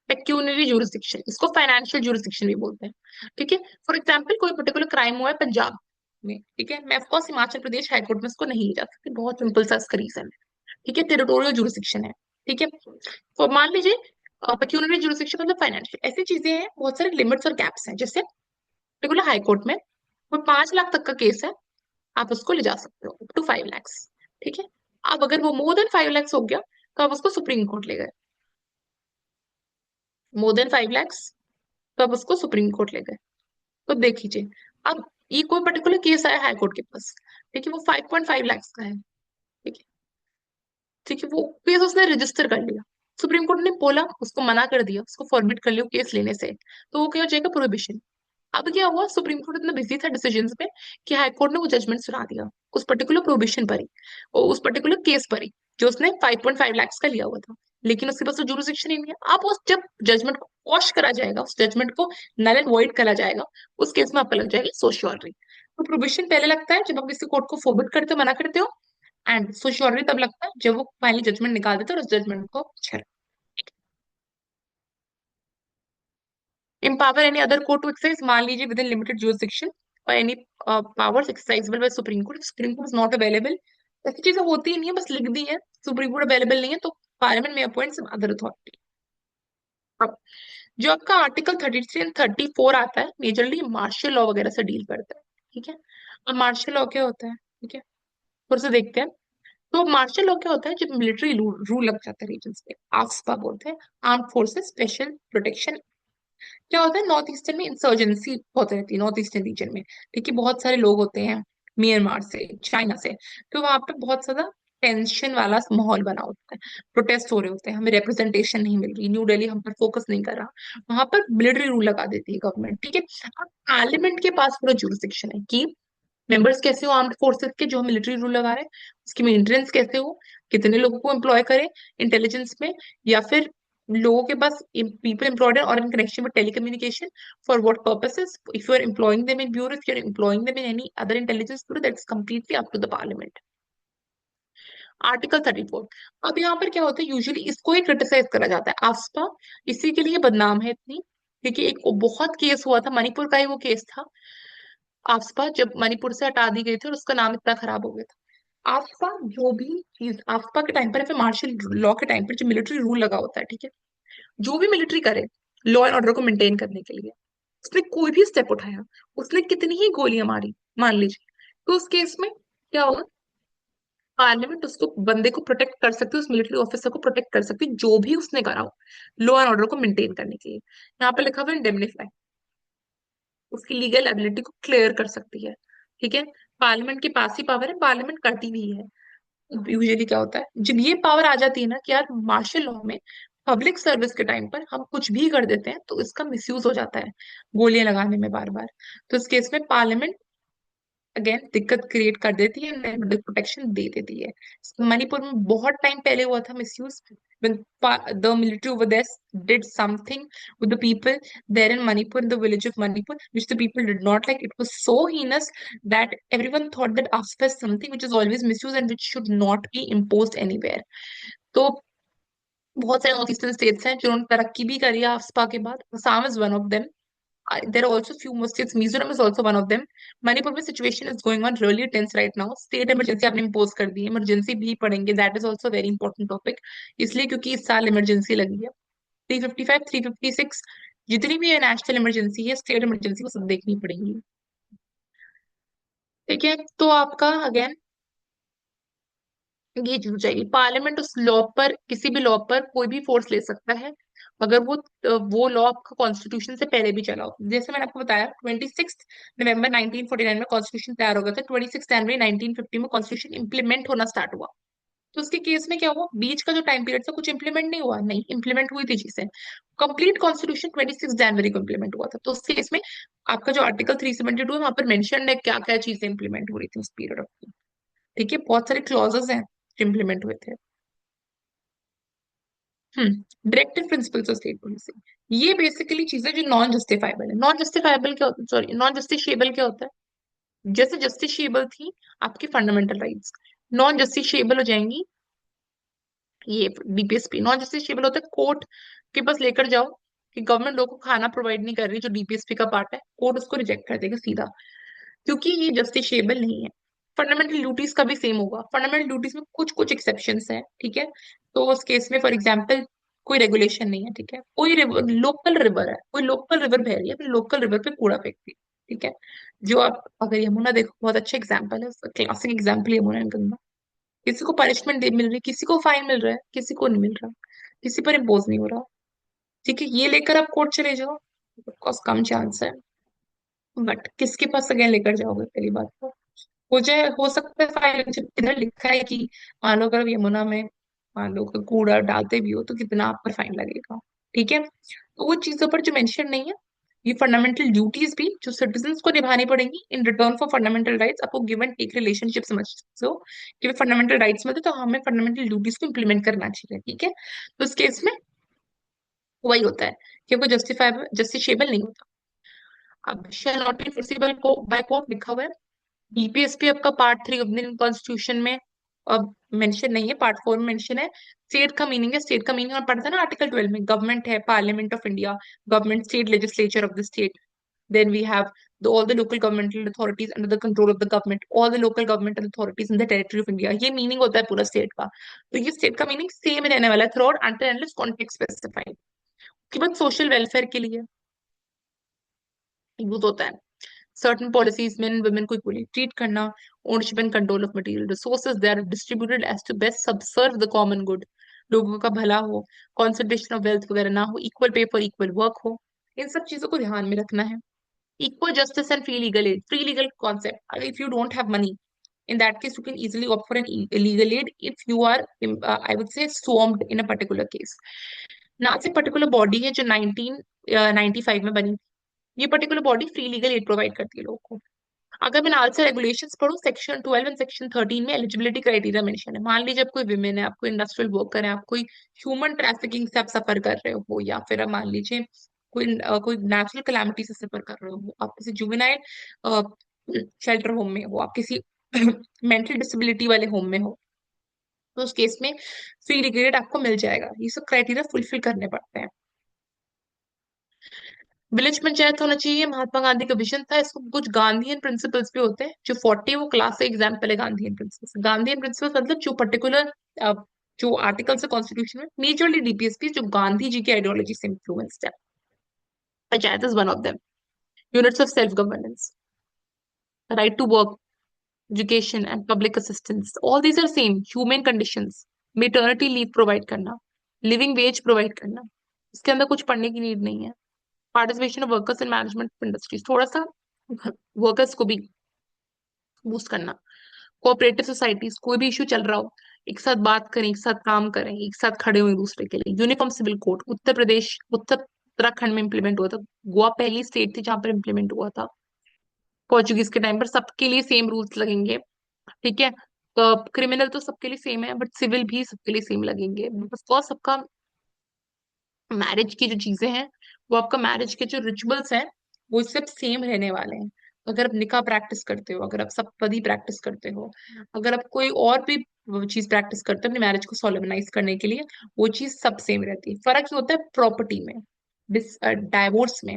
पेक्यूनरी जुरिसडिक्शन, इसको फाइनेंशियल जुरिसडिक्शन भी बोलते हैं, ठीक है। फॉर एग्जाम्पल कोई पर्टिकुलर क्राइम हुआ है पंजाब में, ठीक है, मैं ऑफकोर्स हिमाचल प्रदेश हाईकोर्ट में इसको नहीं ले जा सकती, बहुत सिंपल सा इसका रीजन है, ठीक है, टेरिटोरियल जुरिसडिक्शन है, ठीक है। तो मान लीजिए पेक्यूनरी जुरिसडिक्शन मतलब फाइनेंशियल, ऐसी चीजें हैं, बहुत सारे लिमिट्स और गैप्स हैं, जैसे पर्टिकुलर हाईकोर्ट में कोई 5 लाख तक का केस है, आप उसको ले जा सकते हो अप टू 5 lakhs, ठीक है। अब अगर वो मोर देन 5 lakhs हो गया तो आप उसको सुप्रीम कोर्ट ले गए, मोर देन 5 lakhs तो आप उसको सुप्रीम कोर्ट ले गए। तो देख लीजिए, अब ये कोई पर्टिकुलर केस आया हाई कोर्ट के पास, ठीक है, वो 5.5 lakhs का है, ठीक है, ठीक है, वो केस उसने रजिस्टर कर लिया, सुप्रीम कोर्ट ने बोला, उसको मना कर दिया, उसको फॉरबिड कर लिया केस लेने से, तो वो क्या हो जाएगा, प्रोहिबिशन। अब क्या हुआ, सुप्रीम कोर्ट इतना बिजी था डिसीजंस में कि हाई कोर्ट ने वो जजमेंट सुना दिया उस पर्टिकुलर प्रोहिबिशन पर ही, और उस पर्टिकुलर केस पर ही, जो उसने 5.5 lakhs का लिया हुआ था, लेकिन उसके पास तो जुरिसडिक्शन ही नहीं है। अब उस जब जजमेंट को क्वॉश करा जाएगा, उस जजमेंट को नल एंड वॉइड करा जाएगा, उस केस में आपका लग जाएगा सोशियोररी। तो प्रोहिबिशन पहले लगता है जब आप किसी कोर्ट को फोरबिड करते हो, मना करते हो, एंड सोशियोररी तब लगता है जब वो फाइनली जजमेंट निकाल देते हो और उस जजमेंट को छेड़। empower any other court to exercise, मान लीजिए within limited jurisdiction or any powers exercisable by Supreme Court, if Supreme Court is not available, ऐसी चीजें होती ही नहीं है, बस लिख दी है, सुप्रीम कोर्ट अवेलेबल नहीं है तो पार्लियामेंट में अपॉइंट सम अदर अथॉरिटी। अब जो आपका आर्टिकल 33 एंड 34 आता है, मेजरली मार्शल लॉ वगैरह से डील करता है, ठीक है। अब मार्शल लॉ क्या होता है, ठीक है, थोड़ा सा देखते हैं। तो मार्शल लॉ क्या होता है, जब मिलिट्री रूल लग जाता है रीजन पे, आफस्पा बोलते हैं, आर्म फोर्सेस स्पेशल प्रोटेक्शन। क्या होता है, नॉर्थ ईस्टर्न में इंसर्जेंसी बहुत रहती है, नॉर्थ ईस्टर्न रीजन में, ठीक है, बहुत सारे लोग होते हैं म्यांमार से, चाइना से, तो वहां पे बहुत ज्यादा टेंशन वाला माहौल बना होता है, प्रोटेस्ट हो रहे होते हैं, हमें रिप्रेजेंटेशन नहीं मिल रही, न्यू दिल्ली हम पर फोकस नहीं कर रहा, वहां पर मिलिट्री रूल लगा देती है गवर्नमेंट, ठीक है। अब पार्लियामेंट के पास पूरा जुरिसडिक्शन है कि मेंबर्स कैसे हो आर्म्ड फोर्सेस के, जो मिलिट्री रूल लगा रहे हैं उसकी मेंटेनेंस कैसे हो, कितने लोगों को एम्प्लॉय करें इंटेलिजेंस में, या फिर लोगों के पास पीपल एम्प्लॉयड और in connection with telecommunication, for what purposes, if you are employing them in bureau, if you are employing them in any other intelligence bureau, that's completely up to the parliament. Article 34। अब यहाँ पर क्या होता है, usually इसको he criticise करा जाता है आफ्सपा, इसी के लिए बदनाम है इतनी, क्योंकि एक बहुत केस हुआ था, मणिपुर का ही वो केस था। आफ्सपा जब मणिपुर से हटा दी गई थी और उसका नाम इतना खराब हो गया था। आफ्सपा जो भी चीज आफ्सपा के टाइम पर या फिर मार्शल लॉ के टाइम पर जो मिलिट्री रूल लगा होता है, ठीक है, जो भी मिलिट्री करे लॉ एंड ऑर्डर को मेंटेन करने के लिए, उसने कोई भी स्टेप उठाया, उसने कितनी ही गोलियां मारी, मान लीजिए, तो उस केस में क्या होगा, पार्लियामेंट उसको बंदे को प्रोटेक्ट कर सकती है, उस मिलिट्री ऑफिसर को प्रोटेक्ट कर सकती है जो भी उसने करा हो लॉ एंड ऑर्डर को मेंटेन करने के लिए। यहाँ पे लिखा हुआ है इंडेमनीफाई, उसकी लीगल एबिलिटी को क्लियर कर सकती है, ठीक है। पार्लियामेंट के पास ही पावर है, पार्लियामेंट करती भी है। यूजुअली क्या होता है, जब ये पावर आ जाती है ना कि यार मार्शल लॉ में पब्लिक सर्विस के टाइम पर हम कुछ भी कर देते हैं तो इसका मिसयूज हो जाता है गोलियां लगाने में बार बार। तो इस केस में पार्लियामेंट अगेन दिक्कत क्रिएट कर देती है, प्रोटेक्शन दे देती है। मणिपुर में बहुत टाइम पहले हुआ था misuse, when the military over there did something with the people there in Manipur, in the village of Manipur, which the people did not like. It was so heinous that everyone thought that AFSPA is something which is always misused and which should not be imposed anywhere. तो बहुत सारे north eastern states हैं जिन्होंने तरक्की भी करी है AFSPA के बाद, Assam is one of them. There are also few more states. Mizoram is also one of them. Manipur में situation is going on really tense right now. State emergency आपने impose कर दी है, emergency भी पढ़ेंगे, that is also very important topic. इसलिए क्योंकि इस साल emergency लगी है। 355, 356 जितनी भी है नेशनल इमरजेंसी है, स्टेट इमरजेंसी वो सब देखनी पड़ेगी, ठीक है। तो आपका अगेन ये चीज हो जाएगी, पार्लियामेंट उस लॉ पर, किसी भी लॉ पर कोई भी फोर्स ले सकता है अगर वो लॉ आपका कॉन्स्टिट्यूशन से पहले भी चला हो। जैसे मैंने आपको बताया 26 नवंबर 1949 में कॉन्स्टिट्यूशन तैयार हो गया था, 26 जनवरी 1950 में कॉन्स्टिट्यूशन इंप्लीमेंट होना स्टार्ट हुआ। तो उसके केस में क्या हुआ, बीच का जो टाइम पीरियड था कुछ इंप्लीमेंट नहीं हुआ, नहीं इंप्लीमेंट हुई थी चीजें। कंप्लीट कॉन्स्टिट्यूशन 26 जनवरी को इंप्लीमेंट हुआ था। तो उस केस में आपका जो आर्टिकल 372 है वहां पर मेंशन है क्या क्या चीजें इंप्लीमेंट हो रही थी उस पीरियड ऑफ, ठीक है, बहुत सारे क्लॉजेस हैं जो इंप्लीमेंट हुए थे। Directive principles of state policy, ये बेसिकली चीजें जो नॉन जस्टिफाइबल है। नॉन जस्टिफाइबल क्या होता, सॉरी, नॉन जस्टिशिएबल क्या होता है, जैसे जस्टिशिएबल थी आपकी फंडामेंटल राइट्स, नॉन जस्टिशिएबल हो जाएंगी ये डीपीएसपी। नॉन जस्टिशिएबल होता है कोर्ट के पास लेकर जाओ कि गवर्नमेंट लोगों को खाना प्रोवाइड नहीं कर रही, जो डीपीएसपी का पार्ट है, कोर्ट उसको रिजेक्ट कर देगा सीधा, क्योंकि ये जस्टिशिएबल नहीं है। फंडामेंटल ड्यूटीज का भी सेम होगा, फंडामेंटल ड्यूटीज में कुछ कुछ एक्सेप्शंस हैं, ठीक है। तो उस केस में फॉर एग्जांपल कोई रेगुलेशन नहीं है, ठीक है, कोई लोकल रिवर है, कोई लोकल रिवर बह रही है, फिर लोकल रिवर पे कूड़ा फेंकती है, ठीक है। जो आप अगर यमुना देखो, बहुत अच्छा एग्जाम्पल है, classic example Yamuna and Ganga. किसी को पनिशमेंट दे मिल रही है, किसी को फाइन मिल रहा है, किसी को नहीं मिल रहा, किसी पर इम्पोज नहीं हो रहा, ठीक है। ये लेकर आप कोर्ट चले जाओ, ऑफकोर्स कम चांस है, बट किसके पास अगेन लेकर जाओगे, पहली बात तो हो जाए, हो सकता है फाइन, जब इधर लिखा है कि मान लो अगर यमुना में मान लो कि कूड़ा डालते भी हो तो कितना आप पर फाइन लगेगा, ठीक है। तो वो चीजों पर जो मेंशन नहीं है, ये फंडामेंटल ड्यूटीज भी जो सिटीजन्स को निभानी पड़ेंगी in return for fundamental rights, आपको गिव एंड टेक रिलेशनशिप समझ सकते हो कि फंडामेंटल राइट्स में तो हमें फंडामेंटल ड्यूटीज को इम्प्लीमेंट करना चाहिए, ठीक है। तो इस केस में वही होता है कि वो जस्टिफाइबल जस्टिसेबल नहीं होता। अब शेल नॉट बी फोर्सिबल को बाय कोर्ट लिखा हुआ है, डीपीएसपी आपका पार्ट 3 ऑफ इंडियन कॉन्स्टिट्यूशन में अब मेंशन नहीं है, पार्ट 4 में मेंशन है। स्टेट का मीनिंग है, स्टेट का मीनिंग और पढ़ता है ना आर्टिकल 12 में, गवर्नमेंट है parliament of India, government state legislature of the state, then we have all the local governmental authorities under the control of the government, all the local governmental authorities in the territory of India, ये meaning होता है पूरा state का। तो ये state का meaning same रहने वाला है through out until and unless context specified. उसके बाद सोशल वेलफेयर के लिए यूज होता है, certain policies men and women को equally treat करना, ownership and control of material resources they are distributed as to best subserve the common good, लोगों का भला हो, concentration of wealth वगैरह ना हो, equal pay for equal work हो, इन सब चीजों को ध्यान में रखना है। equal justice and free legal aid, free legal concept, if you don't have money, in that case you can easily opt for an legal aid if you are I would say swamped in a particular case। नाच एक particular body है जो 1995 में बनी, ये particular body free legal aid provide करती है लोगों को। अगर मैं नाल से रेगुलेशंस पढ़ूं, सेक्शन 12 एंड सेक्शन 13 में एलिजिबिलिटी क्राइटेरिया मेंशन है। मान लीजिए आप कोई विमेन है, आप कोई इंडस्ट्रियल वर्कर है, आप कोई ह्यूमन ट्रैफिकिंग से आप सफर कर रहे हो, या फिर आप मान लीजिए कोई नेचुरल कैलामिटी से सफर कर रहे हो, आप किसी जुवेनाइल शेल्टर होम में हो, आप किसी मेंटल डिसेबिलिटी वाले होम में हो, तो उस केस में फ्री डिग्रेड आपको मिल जाएगा। ये सब क्राइटेरिया फुलफिल करने पड़ते हैं। विलेज पंचायत होना चाहिए, महात्मा गांधी का विजन था। इसको कुछ गांधीयन प्रिंसिपल्स भी होते हैं, जो 40 वो क्लासिक एग्जाम्पल है गांधीयन प्रिंसिपल्स। गांधीयन प्रिंसिपल्स मतलब जो पर्टिकुलर जो आर्टिकल्स है कॉन्स्टिट्यूशन में, मेजरली डीपीएसपी जो गांधी जी की आइडियोलॉजी से इन्फ्लुएंस्ड है। Panchayat is one of them. Units of self governance, right to work, education and public assistance, all these are same. Human conditions, maternity leave provide करना, living wage provide करना, इसके अंदर कुछ पढ़ने की नीड नहीं है। Participation of workers in management industries, थोड़ा सा वर्कर्स को भी बूस्ट करना। कोऑपरेटिव सोसाइटीज, कोई भी इशू चल रहा हो, एक साथ बात करें, एक साथ काम करें, एक साथ खड़े हुए दूसरे के लिए। यूनिफॉर्म सिविल कोड, उत्तराखंड में इम्प्लीमेंट हुआ था। गोवा पहली स्टेट थी जहां पर इम्प्लीमेंट हुआ था पोर्चुगीज के टाइम पर। सबके लिए सेम रूल्स लगेंगे, ठीक है। क्रिमिनल तो सबके लिए सेम है, बट सिविल भी सबके लिए सेम लगेंगे। ऑफकोर्स सबका मैरिज की जो चीजें हैं, वो आपका मैरिज के जो रिचुअल्स हैं, वो सब सेम रहने वाले हैं। अगर आप निकाह प्रैक्टिस करते हो, अगर आप सप्तपदी प्रैक्टिस करते हो, अगर आप कोई और भी चीज प्रैक्टिस करते हो अपने मैरिज को सोलेमनाइज करने के लिए, वो चीज सब सेम रहती है। फर्क ये होता है प्रॉपर्टी में, डाइवोर्स में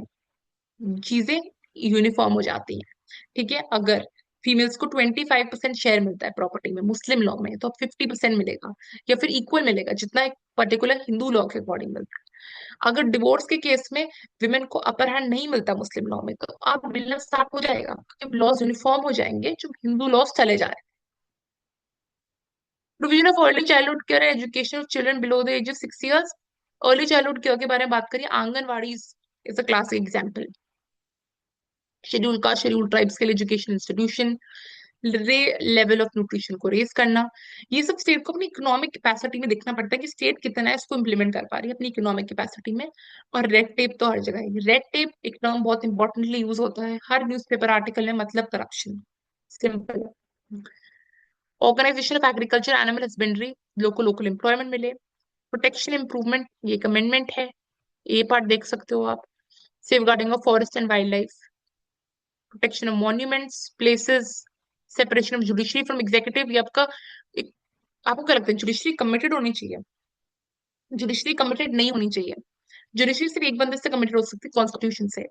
चीजें यूनिफॉर्म हो जाती हैं, ठीक है। अगर फीमेल्स को 25% शेयर मिलता है प्रॉपर्टी में मुस्लिम लॉ में, तो अब 50% मिलेगा, या फिर इक्वल मिलेगा जितना एक पर्टिकुलर हिंदू लॉ के अकॉर्डिंग मिलता है। अगर डिवोर्स के केस में विमेन को अपर हैंड नहीं मिलता मुस्लिम लॉ में, तो अब मिलना स्टार्ट हो जाएगा, क्योंकि लॉज यूनिफॉर्म हो जाएंगे जो हिंदू लॉज चले जा रहे हैं। Provision of early childhood care and education of children below the age of 6 years। Early childhood care के बारे में बात करिए, anganwadi is a classic example. Schedule caste schedule tribes के लिए एजुकेशन इंस्टीट्यूशन, रे लेवल ऑफ न्यूट्रिशन को रेज करना। ये सब स्टेट को अपनी इकोनॉमिक कैपेसिटी में देखना पड़ता है कि स्टेट कितना है इसको इम्प्लीमेंट कर पा रही है अपनी इकोनॉमिक कैपेसिटी में। और रेड टेप तो हर जगह है। रेड टेप एक टर्म बहुत इंपॉर्टेंटली यूज होता है हर न्यूज़पेपर आर्टिकल में, मतलब corruption, simple. Organisation of agriculture animal husbandry, loco local employment मिले। प्रोटेक्शन इंप्रूवमेंट, ये एक अमेंडमेंट है, ये पार्ट देख सकते हो आप। Safeguarding of forest and wildlife, protection of monuments, places, separation of judiciary from executive. ये आपका एक, आपको क्या लगता है जुडिशरी कमिटेड होनी चाहिए? जुडिशरी कमिटेड नहीं होनी चाहिए। जुडिशरी सिर्फ एक बंदे से कमिटेड हो सकती है, कॉन्स्टिट्यूशन से।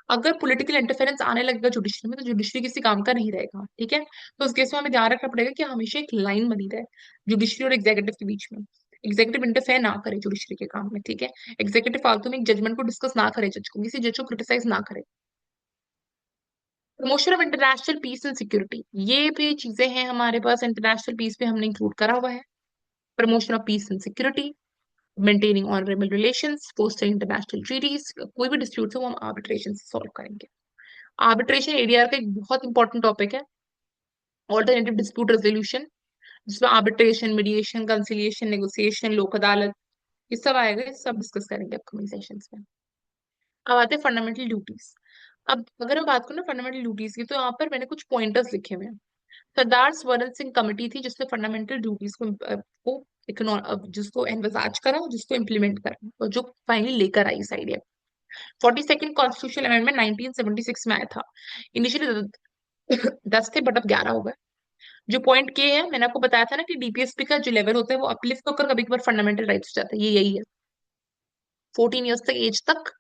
अगर पॉलिटिकल इंटरफेरेंस आने लगेगा जुडिशरी में, तो जुडिशरी किसी काम का नहीं रहेगा, ठीक है। तो उस केस में हमें ध्यान रखना पड़ेगा कि हमेशा एक लाइन बनी रहे जुडिशरी और एग्जीक्यूटिव के बीच में। एग्जीक्यूटिव इंटरफेयर ना करे जुडिशरी के काम में, ठीक है। एग्जीक्यूटिव फालतू में एक जजमेंट को डिस्कस ना करे, जज को, किसी जज को क्रिटिसाइज ना करे। Promotion of international peace and security, ये भी चीजें हैं हमारे पास, इंटरनेशनल पीस पे हमने इंक्लूड करा हुआ है। Promotion of peace and security, maintaining honourable relations, fostering international treaties. कोई भी डिस्प्यूट है वो हम आर्बिट्रेशन से सॉल्व करेंगे। आर्बिट्रेशन एडीआर का एक बहुत इंपॉर्टेंट टॉपिक है, ऑल्टरनेटिव डिस्प्यूट रेजोल्यूशन, जिसमें आर्बिट्रेशन, मीडिएशन, कंसिलिएशन, नेगोशिएशन, लोक अदालत, ये सब आएगा, ये सब डिस्कस करेंगे अपकमिंग सेशंस में। अब आते हैं फंडामेंटल ड्यूटीज। अब अगर हम बात करें ना फंडामेंटल ड्यूटीज की, तो यहाँ पर मैंने कुछ पॉइंटर्स लिखे हुए हैं। सरदार स्वरण सिंह कमेटी थी जिसने फंडामेंटल ड्यूटीज जिसको एनवसाज करा, जिसको इम्प्लीमेंट करा, और जो फाइनली लेकर आई इस आइडिया। 42nd कॉन्स्टिट्यूशनल अमेंडमेंट 1976 में आया था। इनिशियली 10 थे, बट अब 11 हो गए। जो पॉइंट के है, मैंने आपको बताया था ना कि डीपीएसपी का जो लेवल होता है वो अपलिफ्ट होकर कभी कभार फंडामेंटल राइट्स हो जाता है, ये यही है। 14 years तक एज तक,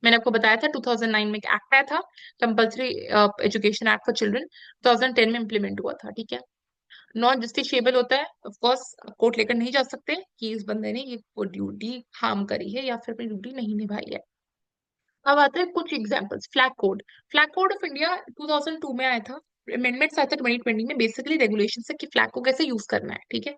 मैंने आपको बताया था 2009 में एक एक्ट आया था, compulsory education act for children, 2010 में इम्प्लीमेंट हुआ था, ठीक है। नॉन जस्टिसेबल होता है, ऑफ कोर्स कोर्ट लेकर नहीं जा सकते कि इस बंदे ने ये ड्यूटी हार्म करी है या फिर अपनी ड्यूटी नहीं निभाई है। अब आते हैं कुछ examples. Flag code, flag code of India 2002 में आया था। अमेंडमेंट्स आया था 2020 में, बेसिकली रेगुलेशन है कि फ्लैग को कैसे यूज करना है, ठीक है।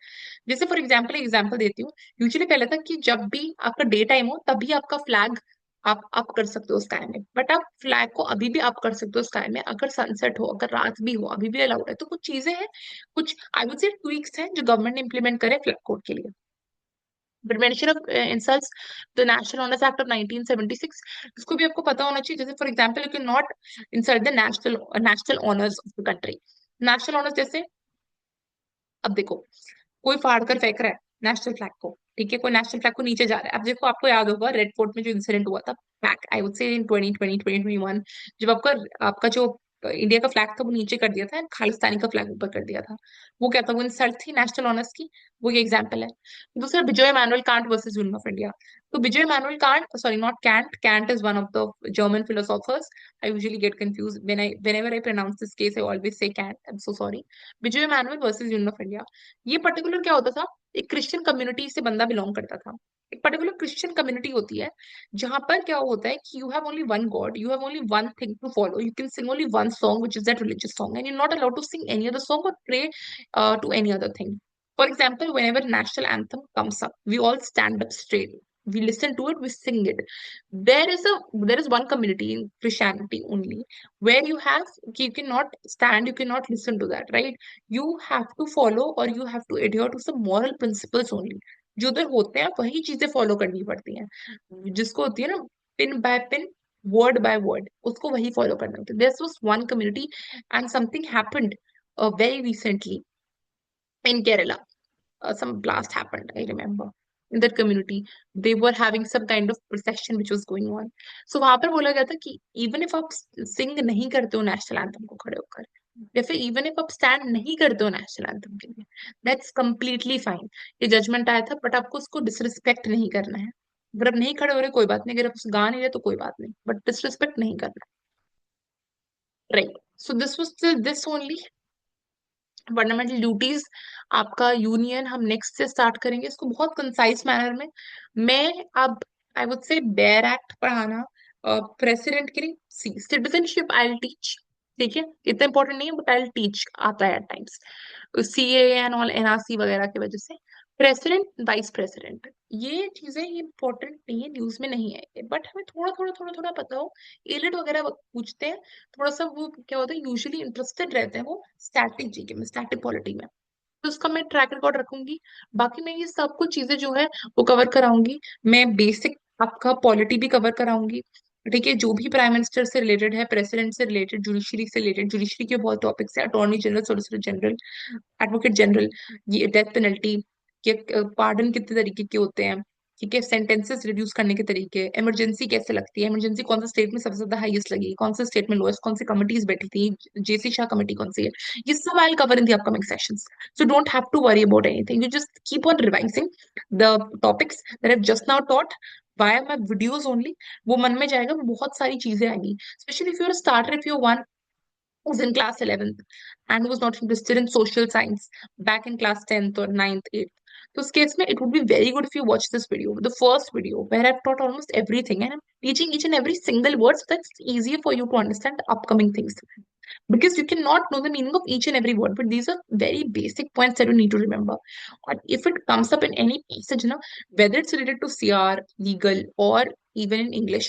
जैसे फॉर एग्जांपल देती हूँ। यूजुअली पहले था कि जब भी आपका डे टाइम हो तभी आपका फ्लैग आप कर सकते हो स्काई में, बट आप फ्लैग को अभी भी आप कर सकते हो स्काई में, अगर सनसेट हो, अगर रात भी हो, अभी भी अलाउड है। तो कुछ चीजें हैं, कुछ आई वुड से ट्वीक्स हैं जो गवर्नमेंट ने इंप्लीमेंट करे फ्लैग कोड के लिए। Prevention of insults, the national honours act of 1976, इसको भी आपको पता होना चाहिए। जैसे for example you can not insult the national honours of the country. National honours जैसे, अब देखो, कोई फाड़ कर फेंक रहा है नेशनल फ्लैग को, ठीक है, कोई नेशनल फ्लैग को नीचे जा रहा है। अब देखो, आपको याद होगा रेड फोर्ट में जो इंसिडेंट हुआ था, बैक आई वुड से इन 2020 2021, जब आपका आपका जो इंडिया का फ्लैग था वो नीचे कर दिया था एंड खालिस्तानी का फ्लैग ऊपर कर दिया था। वो क्या था, वो इंसल्ट थी नेशनल ऑनर्स की। वो ये एग्जाम्पल है। दूसरा, Bijoe Emmanuel Kant versus Union of India. तो Bijoe Emmanuel Kant, sorry not Kant, Kant is one of the German philosophers. I usually get confused whenever I pronounce this case. I always say Kant. I'm so sorry. Vijay manual versus Union of India. ये particular क्या होता था, एक Christian community से बंदा belong करता था। एक पर्टिकुलर क्रिश्चियन कम्युनिटी होती है जहां पर क्या होता है कि you have only one God, you have only one thing to follow, you can sing only one song which is that religious song, and you not allowed to sing any other song or pray to any other thing. For example, whenever national anthem comes up, we all stand up straight. We listen to it, we sing it. There is one community in Christianity only where you cannot stand, you cannot listen to that, right? You have to follow or you have to adhere to some moral principles only. जो उधर होते हैं वही चीजें follow करनी पड़ती हैं, जिसको होती है ना pin bye pin, word by word, उसको वही फॉलो करना होता है. This was one community and something happened very recently in Kerala. Some blast happened, I remember. In that community, they were having some kind of procession which was going on. So वहां पर बोला गया था कि even if आप सिंग नहीं करते हो नेशनल एंथम को खड़े होकर, या फिर इवन इफ आप स्टैंड नहीं करते हो नेशनल एंथम के लिए, दैट्स कम्प्लीटली फाइन. ये जजमेंट आया था, बट आपको उसको डिसरिस्पेक्ट नहीं करना है. अगर आप नहीं खड़े हो रहे कोई बात नहीं, अगर आप गा नहीं रहे तो कोई बात नहीं, बट डिसरिस्पेक्ट नहीं करना. Right. So this was this only fundamental duties. आपका यूनियन हम नेक्स्ट से स्टार्ट करेंगे इसको बहुत कंसाइज मैनर में. मैं अब आई वुड से बेयर एक्ट पढ़ाना प्रेसिडेंट के लिए. सी सिटीजनशिप आई विल टीच, ठीक है, इतना इंपॉर्टेंट नहीं है बट आई विल टीच, आता है at times. CA and all NRC वगैरह की वजह से. प्रेसिडेंट वाइस प्रेसिडेंट, ये चीजें इंपॉर्टेंट नहीं है, न्यूज में नहीं है, बट हमें थोड़ा पता हो. एलिट वगैरह पूछते हैं थोड़ा सा, वो क्या होता है यूजुअली इंटरेस्टेड रहते हैं वो स्टैटिक जीके में, स्टैटिक पॉलिटी में. तो उसका मैं ट्रैक रिकॉर्ड रखूंगी. बाकी मैं ये सब कुछ चीजें जो है वो कवर कराऊंगी. मैं बेसिक आपका पॉलिटी भी कवर कराऊंगी, ठीक है, जो भी प्राइम मिनिस्टर से रिलेटेड है, प्रेसिडेंट से रिलेटेड, जुडिशरी से रिलेटेड. जुडिशरी के बहुत टॉपिक्स है, attorney general, solicitor general, advocate general, ये डेथ पेनल्टी के पार्डन कितने तरीके के होते हैं, ठीक है, सेंटेंसेस रिड्यूस करने के तरीके, इमरजेंसी कैसे लगती है, इमरजेंसी कौन सा स्टेट में सबसे ज्यादा हाईएस्ट लगी, कौन से स्टेट में लोएस्ट, कौन सी कमिटीज बैठी थी, जेसी शाह कमेटी कौन सी है, ये सब I cover in the upcoming sessions. So don't have to worry about anything, you just keep on revising the topics that have just now taught via my videos only. वो मन में जाएगा, वो बहुत सारी चीजें आएंगी. Specially if you are starter, if you was in class 11th and was not interested in social science back in class 10th or 9th, 8th. So, this case, it would be very good if you watch this video, the first video, where I've taught almost everything and I'm teaching each and every single word so that's easier for you to understand the upcoming things. Because you cannot know the meaning of each and every word, but these are very basic points that you need to remember. Or if it comes up in any passage, whether it's related to CR, legal, or even in English,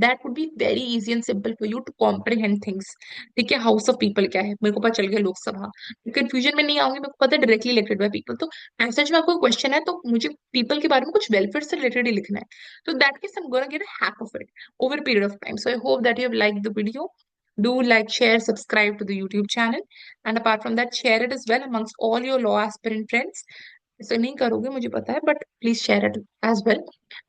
that would be very easy and simple for you to comprehend things. ठीक है, house of people क्या है मेरे को पता चल गया, Lok Sabha. Confusion में नहीं आऊंगी, मेरे को पता है डायरेक्टली इलेक्टेड बाय पीपल. तो ऐसा में आपको क्वेश्चन है तो मुझे पीपल के बारे में कुछ वेलफेयर से रिलेटेड ही लिखना है. तो that case I am gonna get a hack of it over a period of time. So I hope that you have liked the video. Do like, share, subscribe to the YouTube channel, and apart from that, share it as well amongst all your law aspirant friends. So नहीं करोगे मुझे पता है, but please share it as well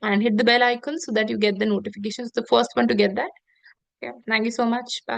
and hit the bell icon so that you get the notifications, the first one to get that. Yeah, thank you so much. Bye.